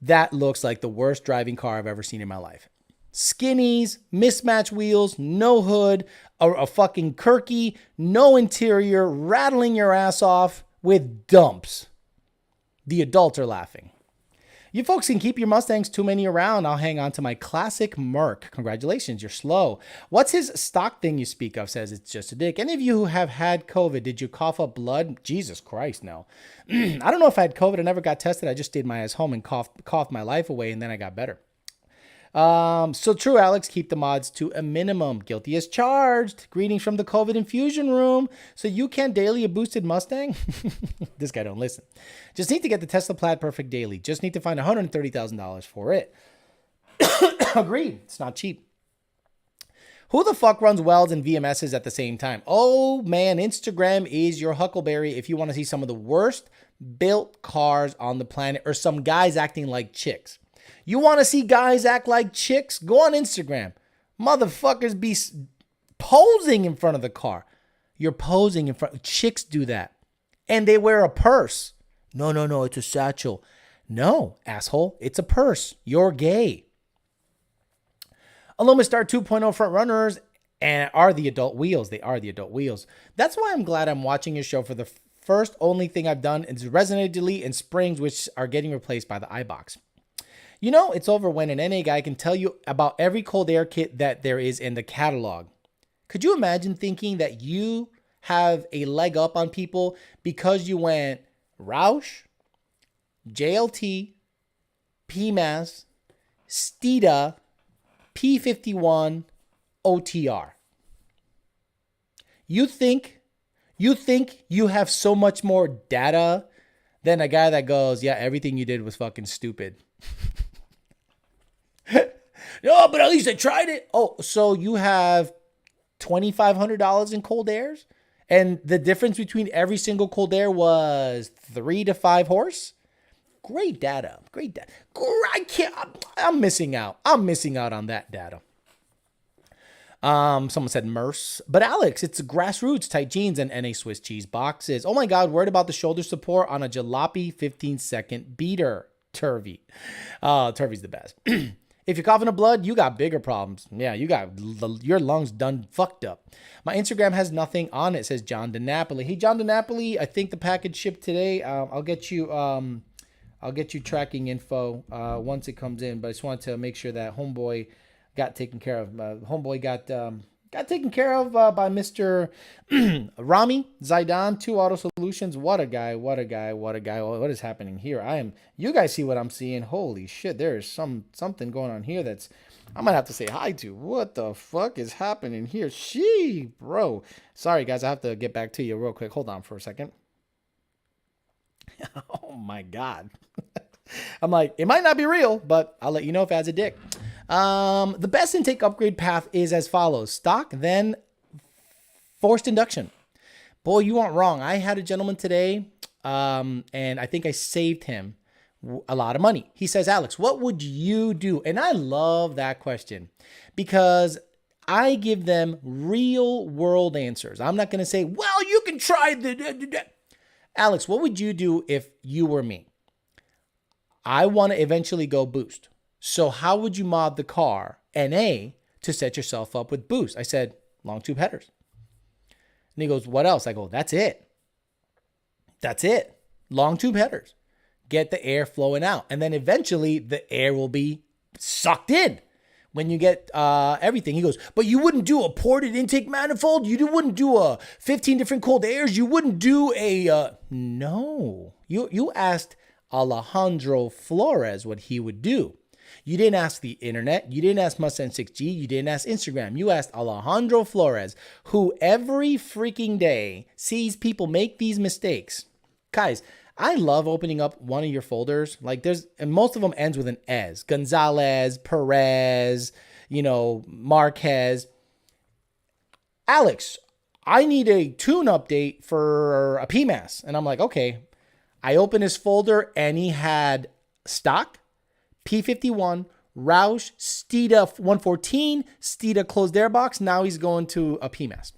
Speaker 1: that looks like the worst driving car I've ever seen in my life. Skinnies, mismatched wheels, no hood, a fucking Kirky, no interior, rattling your ass off with dumps. The adults are laughing. You folks can keep your Mustangs, too many around. I'll hang on to my classic Merc. Congratulations, you're slow. What's his stock thing you speak of? Says it's just a dick. Any of you who have had COVID, did you cough up blood? Jesus Christ, no. I don't know if I had COVID. I never got tested. I just stayed my ass home and coughed my life away, and then I got better. So true, Alex. Keep the mods to a minimum. Guilty as charged. Greetings from the COVID infusion room. So you can daily a boosted Mustang? This guy don't listen. Just need to get the Tesla Plaid Perfect daily. Just need to find $130,000 for it. Agreed. It's not cheap. Who the fuck runs welds and VMSs at the same time? Oh man, Instagram is your huckleberry if you want to see some of the worst built cars on the planet or some guys acting like chicks. You want to see guys act like chicks? Go on Instagram. Motherfuckers be posing in front of the car. You're posing in front. Chicks do that. And they wear a purse. No, it's a satchel. No, asshole, it's a purse. You're gay. Aloma Star 2.0 front runners and are the adult wheels. They are the adult wheels. That's why I'm glad I'm watching your show. For the first only thing I've done is Resonator Delete and Springs, which are getting replaced by the iBox. You know, it's over when an NA guy can tell you about every cold air kit that there is in the catalog. Could you imagine thinking that you have a leg up on people because you went Roush, JLT, PMAS, Steeda, P51, OTR? You think you have so much more data than a guy that goes, yeah, everything you did was fucking stupid. No, but at least I tried it. Oh, so you have $2,500 in cold airs? And the difference between every single cold air was 3 to 5 horse? Great data. Great data. I'm missing out. I'm missing out on that data. Someone said Merce. But Alex, it's grassroots, tight jeans, and NA Swiss cheese boxes. Oh my God, worried about the shoulder support on a jalopy 15-second beater. Turvy. Turvy's the best. If you're coughing up blood, you got bigger problems. Yeah, you got your lungs done fucked up. My Instagram has nothing on it, says John DiNapoli. Hey, John DiNapoli, I think the package shipped today. I'll get you tracking info once it comes in. But I just wanted to make sure that homeboy got taken care of. Homeboy got taken care of by Mr. Rami Zaidan, 2 Auto Solutions. What a guy. What is happening here? You guys see what I'm seeing? Holy shit, there is something going on here that's I'm gonna have to say hi to. What the fuck is happening here? Bro. Sorry guys, I have to get back to you real quick. Hold on for a second. Oh my God. I'm like, it might not be real, but I'll let you know if it has a dick. The best intake upgrade path is as follows: stock, then forced induction. Boy, you aren't wrong. I had a gentleman today, and I think I saved him a lot of money. He says, Alex, what would you do? And I love that question because I give them real world answers. I'm not going to say, well, you can try the. Alex, what would you do if you were me? I want to eventually go boost. So how would you mod the car NA to set yourself up with boost? I said, long tube headers. And he goes, what else? I go, that's it. That's it. Long tube headers. Get the air flowing out. And then eventually the air will be sucked in when you get everything. He goes, but you wouldn't do a ported intake manifold? You wouldn't do a 15 different cold airs? You wouldn't do a... No. You asked Alejandro Flores what he would do. You didn't ask the internet. You didn't ask Mustang 6G. You didn't ask Instagram. You asked Alejandro Flores, who every freaking day sees people make these mistakes. Guys, I love opening up one of your folders. Like and most of them ends with an Ez. Gonzalez, Perez, Marquez. Alex, I need a tune update for a PMAS. And I'm like, okay. I opened his folder and he had stock, P51, Roush, Steeda 114, Steeda closed air box. Now he's going to a PMAS.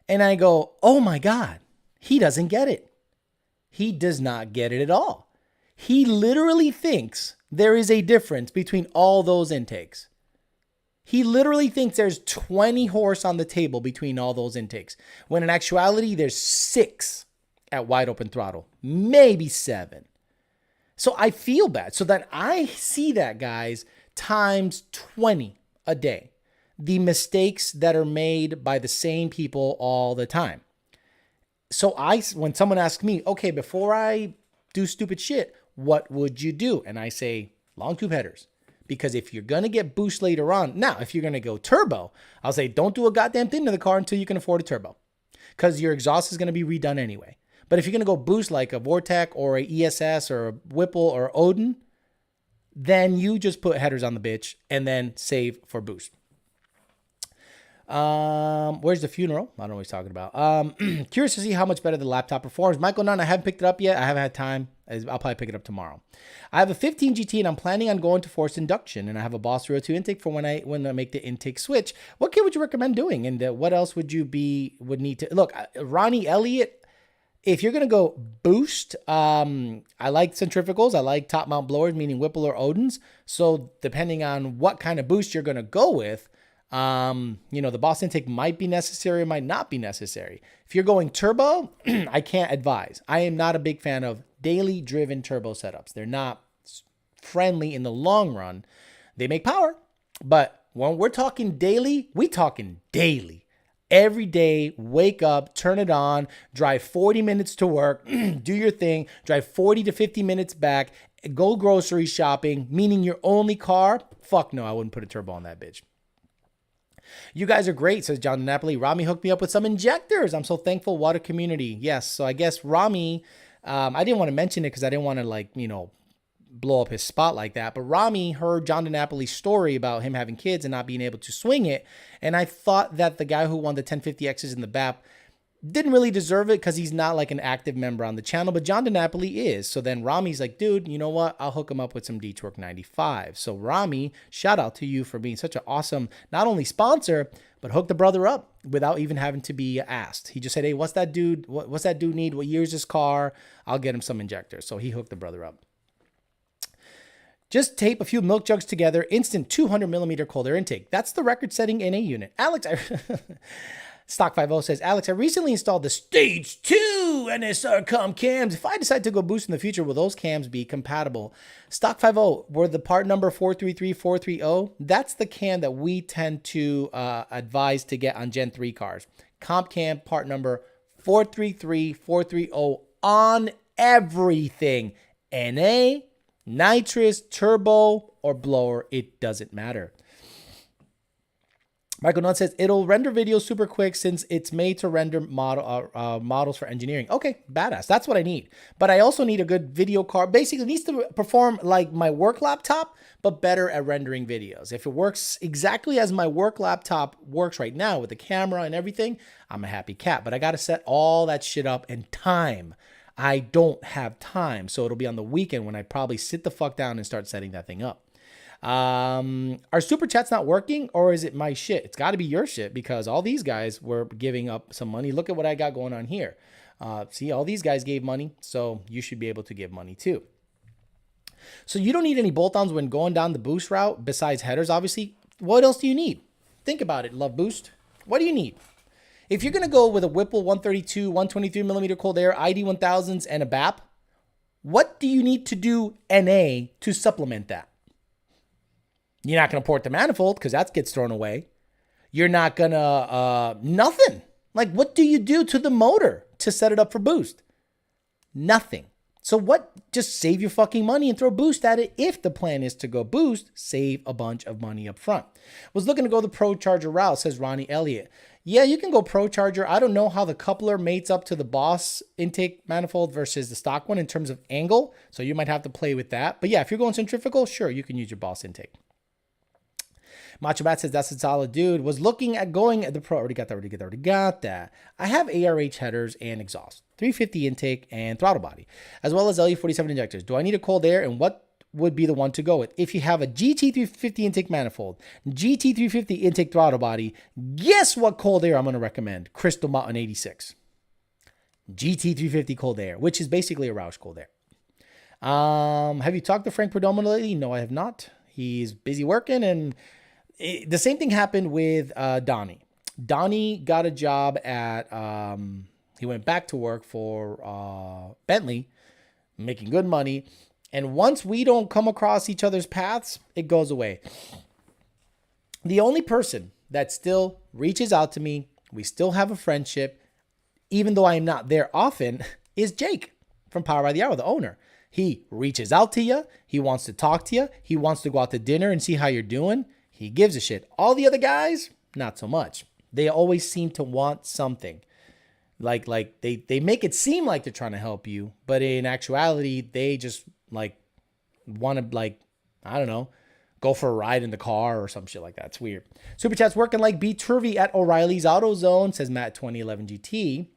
Speaker 1: And I go, oh my God, he doesn't get it. He does not get it at all. He literally thinks there is a difference between all those intakes. He literally thinks there's 20 horse on the table between all those intakes, when in actuality, there's 6 at wide open throttle, maybe 7. So I feel bad. So then I see that, guys, times 20 a day. The mistakes that are made by the same people all the time. So when someone asks me, okay, before I do stupid shit, what would you do? And I say long tube headers. Because if you're going to get boost later on, now, if you're going to go turbo, I'll say don't do a goddamn thing to the car until you can afford a turbo. Because your exhaust is going to be redone anyway. But if you're going to go boost like a Vortec or a ESS or a Whipple or Odin, then you just put headers on the bitch and then save for boost. Where's the funeral? I don't know what he's talking about. Curious to see how much better the laptop performs. Michael Nunn, I haven't picked it up yet. I haven't had time. I'll probably pick it up tomorrow. I have a 15 GT and I'm planning on going to forced induction, and I have a Boss 302 intake for when I make the intake switch. What kit would you recommend doing? And what else would need to look? Ronnie Elliott. If you're going to go boost, I like centrifugals. I like top mount blowers, meaning Whipple or Odins. So depending on what kind of boost you're going to go with, the Boss intake might be necessary, might not be necessary. If you're going turbo, I can't advise. I am not a big fan of daily driven turbo setups. They're not friendly in the long run. They make power, but when we're talking daily, we talking daily. Every day, wake up, turn it on, drive 40 minutes to work, do your thing, drive 40 to 50 minutes back, go grocery shopping, meaning your only car. Fuck no, I wouldn't put a turbo on that bitch. You guys are great, says John Napoli. Rami hooked me up with some injectors. I'm so thankful, water community. Yes, so I guess Rami, I didn't want to mention it because I didn't want to blow up his spot like that. But Rami heard John DiNapoli's story about him having kids and not being able to swing it. And I thought that the guy who won the 1050Xs in the BAP didn't really deserve it because he's not like an active member on the channel, but John DiNapoli is. So then Rami's like, dude, you know what? I'll hook him up with some D-Torque 95. So Rami, shout out to you for being such an awesome, not only sponsor, but hook the brother up without even having to be asked. He just said, hey, what's that dude? What's that dude need? What year's his car? I'll get him some injectors. So he hooked the brother up. Just tape a few milk jugs together, instant 200 millimeter cold air intake. That's the record setting NA unit. Alex, Stock 50 says, Alex, I recently installed the Stage 2 NSR com cams. If I decide to go boost in the future, will those cams be compatible? Stock 50, were the part number 433430? That's the cam that we tend to advise to get on Gen 3 cars. Comp cam part number 433430 on everything. NA, nitrous, turbo, or blower, it doesn't matter. Michael Nunn says, it'll render videos super quick since it's made to render models for engineering. Okay, badass. That's what I need. But I also need a good video card. Basically, it needs to perform like my work laptop, but better at rendering videos. If it works exactly as my work laptop works right now with the camera and everything, I'm a happy cat. But I got to set all that shit up in time. I don't have time. So it'll be on the weekend when I probably sit the fuck down and start setting that thing up. Are super chats not working, or is it my shit? It's got to be your shit because all these guys were giving up some money. Look at what I got going on here. See, all these guys gave money, so you should be able to give money too. So you don't need any bolt-ons when going down the boost route besides headers, obviously. What else do you need? Think about it, Love Boost. What do you need? If you're going to go with a Whipple 132, 123 millimeter cold air, ID 1000s, and a BAP, what do you need to do NA to supplement that? You're not going to port the manifold because that gets thrown away. You're not going to, nothing. Like, what do you do to the motor to set it up for boost? Nothing. So what? Just save your fucking money and throw boost at it. If the plan is to go boost, save a bunch of money up front. Was looking to go the Pro Charger route, says Ronnie Elliott. Yeah, you can go Pro Charger. I don't know how the coupler mates up to the Boss intake manifold versus the stock one in terms of angle. So you might have to play with that. But yeah, if you're going centrifugal, sure, you can use your Boss intake. Macho Bat says that's a solid dude. Was looking at going at the Pro. Already got that. I have ARH headers and exhaust, 350 intake and throttle body, as well as LE47 injectors. Do I need a cold air, and what would be the one to go with? If you have a GT350 intake manifold, GT350 intake throttle body, guess what cold air I'm going to recommend? Crystal Mountain 86. GT350 cold air, which is basically a Roush cold air. Have you talked to Frank Perdomo lately? No, I have not. He's busy working, and the same thing happened with Donnie. Donnie got a job at, he went back to work for Bentley, making good money. And once we don't come across each other's paths, it goes away. The only person that still reaches out to me, we still have a friendship, even though I am not there often, is Jake from Power by the Hour, the owner. He reaches out to you. He wants to talk to you. He wants to go out to dinner and see how you're doing. He gives a shit. All the other guys, not so much. They always seem to want something. Like they make it seem like they're trying to help you, but in actuality, they just want to I don't know, go for a ride in the car or some shit like that. It's weird. Super Chat's working like B Turvy at O'Reilly's AutoZone, says Matt 2011 GT.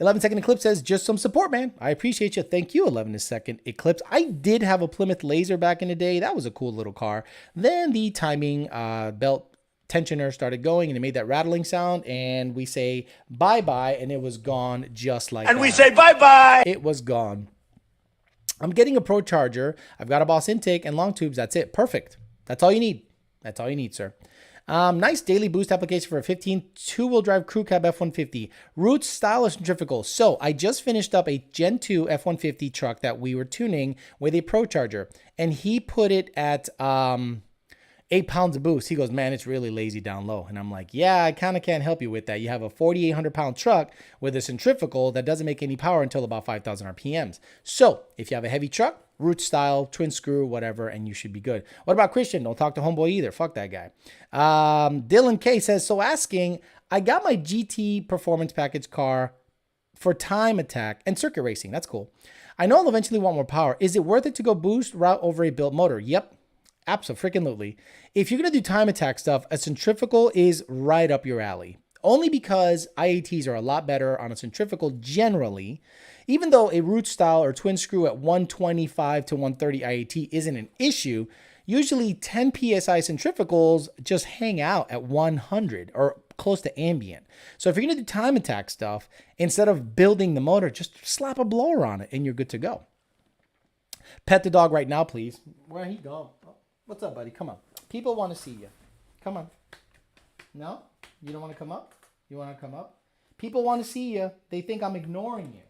Speaker 1: 11-second Eclipse says, just some support, man. I appreciate you. Thank you, 11-second Eclipse. I did have a Plymouth Laser back in the day. That was a cool little car. Then the timing belt tensioner started going, and it made that rattling sound, and we say bye-bye, and it was gone just like that.
Speaker 2: And we say bye-bye.
Speaker 1: It was gone. I'm getting a Pro Charger. I've got a Boss intake and long tubes. That's it. Perfect. That's all you need. That's all you need, sir. Nice daily boost application for a 15 two-wheel drive crew cab F-150. Roots style centrifugal. So I just finished up a Gen 2 F-150 truck that we were tuning with a Pro Charger, and he put it at 8 pounds of boost. He goes, man, it's really lazy down low. And I'm like, yeah, I kind of can't help you with that. You have a 4,800-pound truck with a centrifugal that doesn't make any power until about 5,000 RPMs. So if you have a heavy truck, root style, twin screw, whatever, and you should be good. What about Christian? Don't talk to homeboy either. Fuck that guy. Dylan K says, so asking, I got my GT performance package car for time attack and circuit racing. That's cool. I know I'll eventually want more power. Is it worth it to go boost route over a built motor? Yep. Absolutely. If you're going to do time attack stuff, a centrifugal is right up your alley. Only because IATs are a lot better on a centrifugal generally, even though a root style or twin screw at 125 to 130 IAT isn't an issue. Usually 10 PSI centrifugals just hang out at 100 or close to ambient. So if you're going to do time attack stuff, instead of building the motor, just slap a blower on it and you're good to go. Pet the dog right now, please. Where he go? What's up, buddy? Come on. People want to see you. Come on. No? You don't want to come up? You want to come up? People want to see you. They think I'm ignoring you.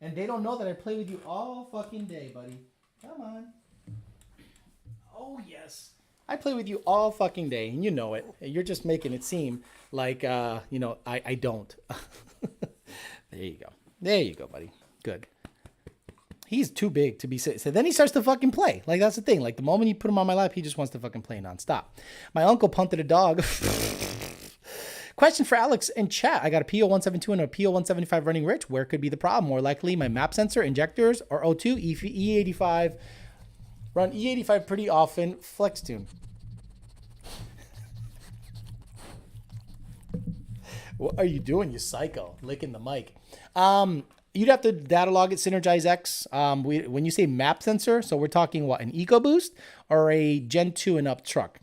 Speaker 1: And they don't know that I play with you all fucking day, buddy. Come on. Oh, yes. I play with you all fucking day, and you know it. You're just making it seem like, I don't. There you go. There you go, buddy. Good. He's too big to be so then he starts to fucking play. Like, that's the thing. Like, the moment you put him on my lap, he just wants to fucking play nonstop. My uncle punted a dog. Question for Alex in chat. I got a PO172 and a PO175 running rich. Where could be the problem? More likely my map sensor, injectors, or O2, E85. Run E85 pretty often. Flex tune. What are you doing, you psycho? Licking the mic. You'd have to data log it, Synergize X. When you say map sensor, so we're talking what, an EcoBoost or a Gen 2 and up truck?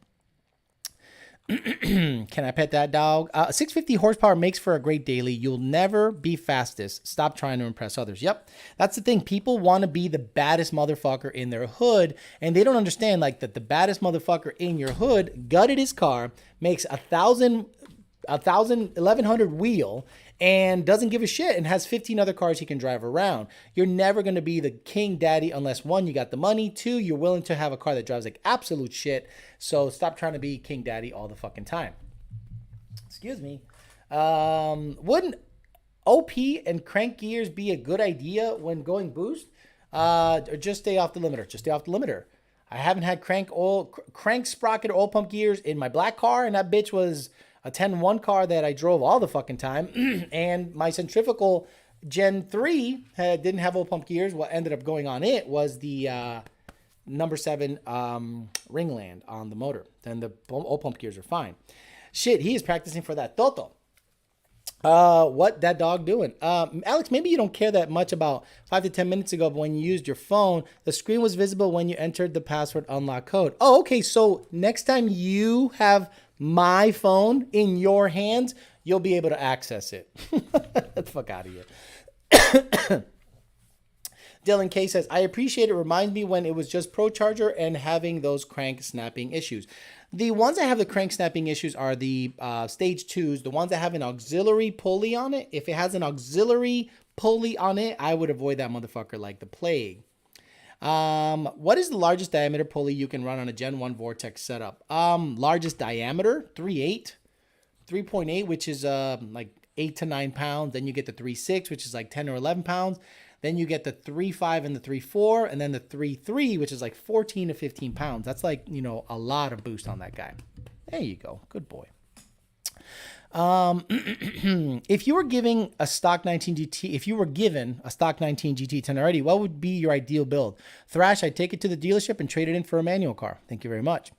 Speaker 1: Can I pet that dog? 650 horsepower makes for a great daily. You'll never be fastest. Stop trying to impress others. Yep. That's the thing. People want to be the baddest motherfucker in their hood, and they don't understand like that the baddest motherfucker in your hood gutted his car, makes 1,100 wheel, and doesn't give a shit and has 15 other cars he can drive around. You're never going to be the king daddy unless, one, you got the money, two, you're willing to have a car that drives like absolute shit. So stop trying to be king daddy all the fucking time. Excuse me. Wouldn't OP and crank gears be a good idea when going boost? Or just stay off the limiter. Just stay off the limiter. I haven't had crank sprocket oil pump gears in my black car, and that bitch was a 10-1 car that I drove all the fucking time. And my centrifugal Gen 3 didn't have oil pump gears. What ended up going on it was the number 7 ringland on the motor. Then the oil pump gears are fine. Shit, he is practicing for that Toto. What that dog doing? Alex, maybe you don't care that much about 5 to 10 minutes ago, but when you used your phone, the screen was visible when you entered the password unlock code. Oh, okay. So next time you have my phone in your hands, you'll be able to access it. Get the fuck out of here. Dylan K says, I appreciate it. Reminds me when it was just Pro Charger and having those crank snapping issues. The ones that have the crank snapping issues are the stage 2s, the ones that have an auxiliary pulley on it. If it has an auxiliary pulley on it, I would avoid that motherfucker like the plague. What is the largest diameter pulley you can run on a Gen 1 Vortex setup? Largest diameter, 3.8, which is like 8 to 9 pounds. Then you get the 3.6, which is like 10 or 11 pounds. Then you get the 3.5 and the 3.4, and then the 3.3, which is like 14 to 15 pounds. That's like, you know, a lot of boost on that guy. There you go. Good boy. If you were given a stock 19 GT 10 what would be your ideal build? Thrash, I'd take it to the dealership and trade it in for a manual car. Thank you very much.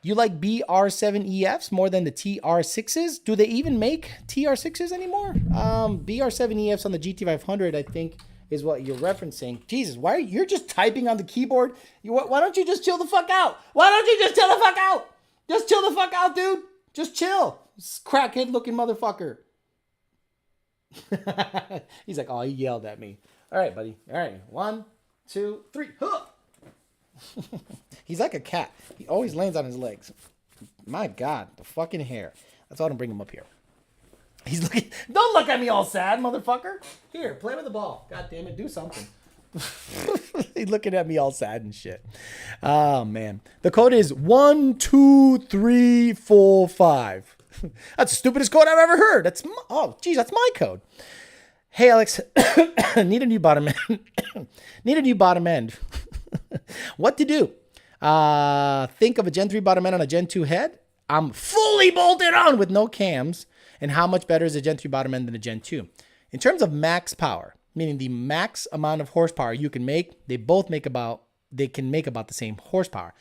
Speaker 1: You like BR7EFs more than the TR6s? Do they even make TR6s anymore? BR7EFs on the GT500, I think, is what you're referencing. Jesus, why are you're just typing on the keyboard? Why don't you just chill the fuck out? Why don't you just chill the fuck out? Just chill the fuck out, dude. Just chill. This crackhead looking motherfucker. He's like, oh, he yelled at me. All right, buddy. All right. 1, 2, 3. Huh. He's like a cat. He always lands on his legs. My God, the fucking hair. That's why I don't bring him up here. He's looking. Don't look at me all sad, motherfucker. Here, play with the ball. God damn it, do something. He's looking at me all sad and shit. Oh man, the code is 12345. That's the stupidest code I've ever heard. That's that's my code. Hey Alex, need a new bottom end. Need a new bottom end. What to do? Think of a Gen 3 bottom end on a Gen 2 head. I'm fully bolted on with no cams. And how much better is a Gen 3 bottom end than a Gen 2? In terms of max power, meaning the max amount of horsepower you can make, they can make about the same horsepower.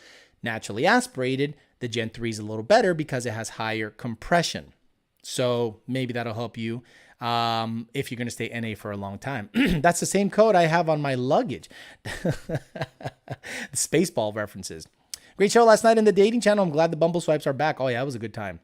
Speaker 1: Naturally aspirated, the Gen 3 is a little better because it has higher compression. So maybe that'll help you if you're going to stay NA for a long time. That's the same code I have on my luggage. Spaceball references. Great show last night in the dating channel. I'm glad the Bumble swipes are back. Oh yeah, it was a good time.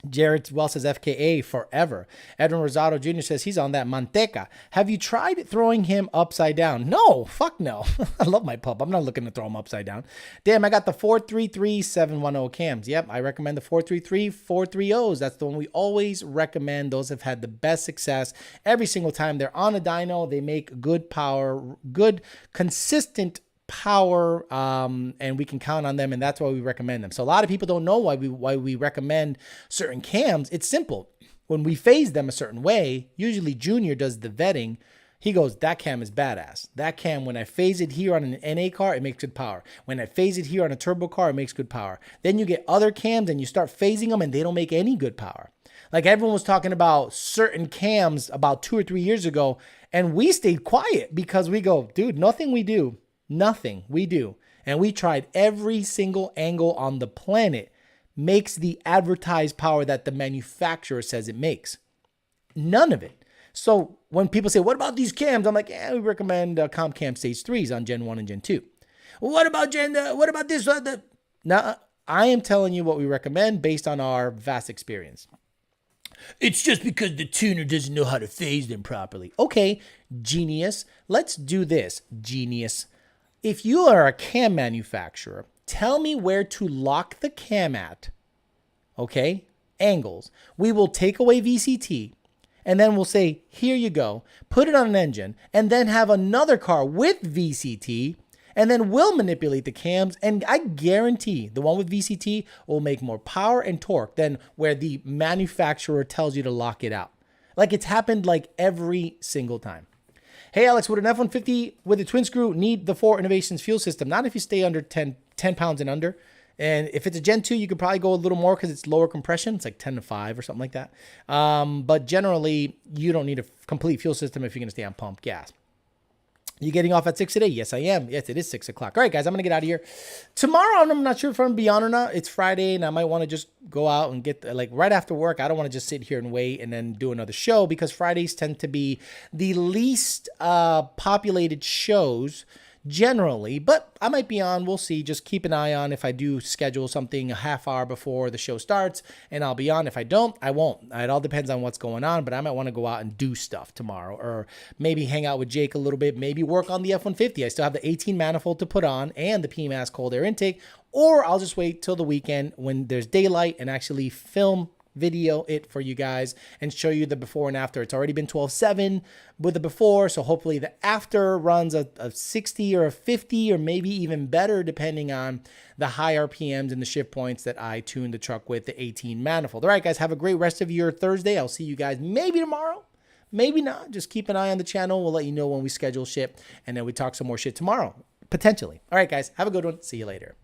Speaker 1: Jared Wells says FKA forever. Edwin Rosado Jr. says he's on that manteca. Have you tried throwing him upside down? No, fuck no. I love my pup. I'm not looking to throw him upside down. Damn, I got the 433-710 cams. Yep, I recommend the 433-430s. That's the one we always recommend. Those have had the best success every single time. They're on a dyno. They make good power, good, consistent power, and we can count on them, and that's why we recommend them. So a lot of people don't know why we recommend certain cams. It's simple. When we phase them a certain way, usually Junior does the vetting. He goes, that cam is badass. That cam, when I phase it here on an NA car, it makes good power. When I phase it here on a turbo car, it makes good power. Then you get other cams and you start phasing them and they don't make any good power. Like everyone was talking about certain cams about 2 or 3 years ago, and we stayed quiet because we go, dude, nothing we do, and we tried every single angle on the planet, makes the advertised power that the manufacturer says it makes. None of it. So when people say, what about these cams? I'm like, we recommend Comp Cam Stage 3s on Gen 1 and Gen 2. Well, what about this? Now, I am telling you what we recommend based on our vast experience. It's just because the tuner doesn't know how to phase them properly. Okay, genius. Let's do this, genius. If you are a cam manufacturer, tell me where to lock the cam at. Okay, angles. We will take away VCT, and then we'll say, here you go. Put it on an engine, and then have another car with VCT, and then we'll manipulate the cams, and I guarantee the one with VCT will make more power and torque than where the manufacturer tells you to lock it out. Like it's happened like every single time. Hey, Alex, would an F-150 with a twin screw need the 4 Innovations fuel system? Not if you stay under 10 pounds and under. And if it's a Gen 2, you could probably go a little more because it's lower compression. It's like 10 to 5 or something like that. But generally, you don't need a complete fuel system if you're going to stay on pump gas. You getting off at 6 today? Yes, I am. Yes, it is 6 o'clock. All right, guys, I'm going to get out of here. Tomorrow, I'm not sure if I'm going to be on or not. It's Friday, and I might want to just go out and get, like, right after work. I don't want to just sit here and wait and then do another show because Fridays tend to be the least populated shows generally, but I might be on. We'll see. Just keep an eye on if I do schedule something a half hour before the show starts, and I'll be on. If I don't, I won't. It all depends on what's going on, but I might want to go out and do stuff tomorrow, or maybe hang out with Jake a little bit, maybe work on the F-150. I still have the 18 manifold to put on and the PMAS cold air intake, or I'll just wait till the weekend when there's daylight and actually video it for you guys and show you the before and after. It's already been 12.7 with the before, so hopefully the after runs a 60 or a 50 or maybe even better depending on the high RPMs and the shift points that I tuned the truck with the 18 manifold. All right, guys, have a great rest of your Thursday. I'll see you guys maybe tomorrow, maybe not. Just keep an eye on the channel. We'll let you know when we schedule shit, and then we talk some more shit tomorrow, potentially. All right, guys, have a good one. See you later.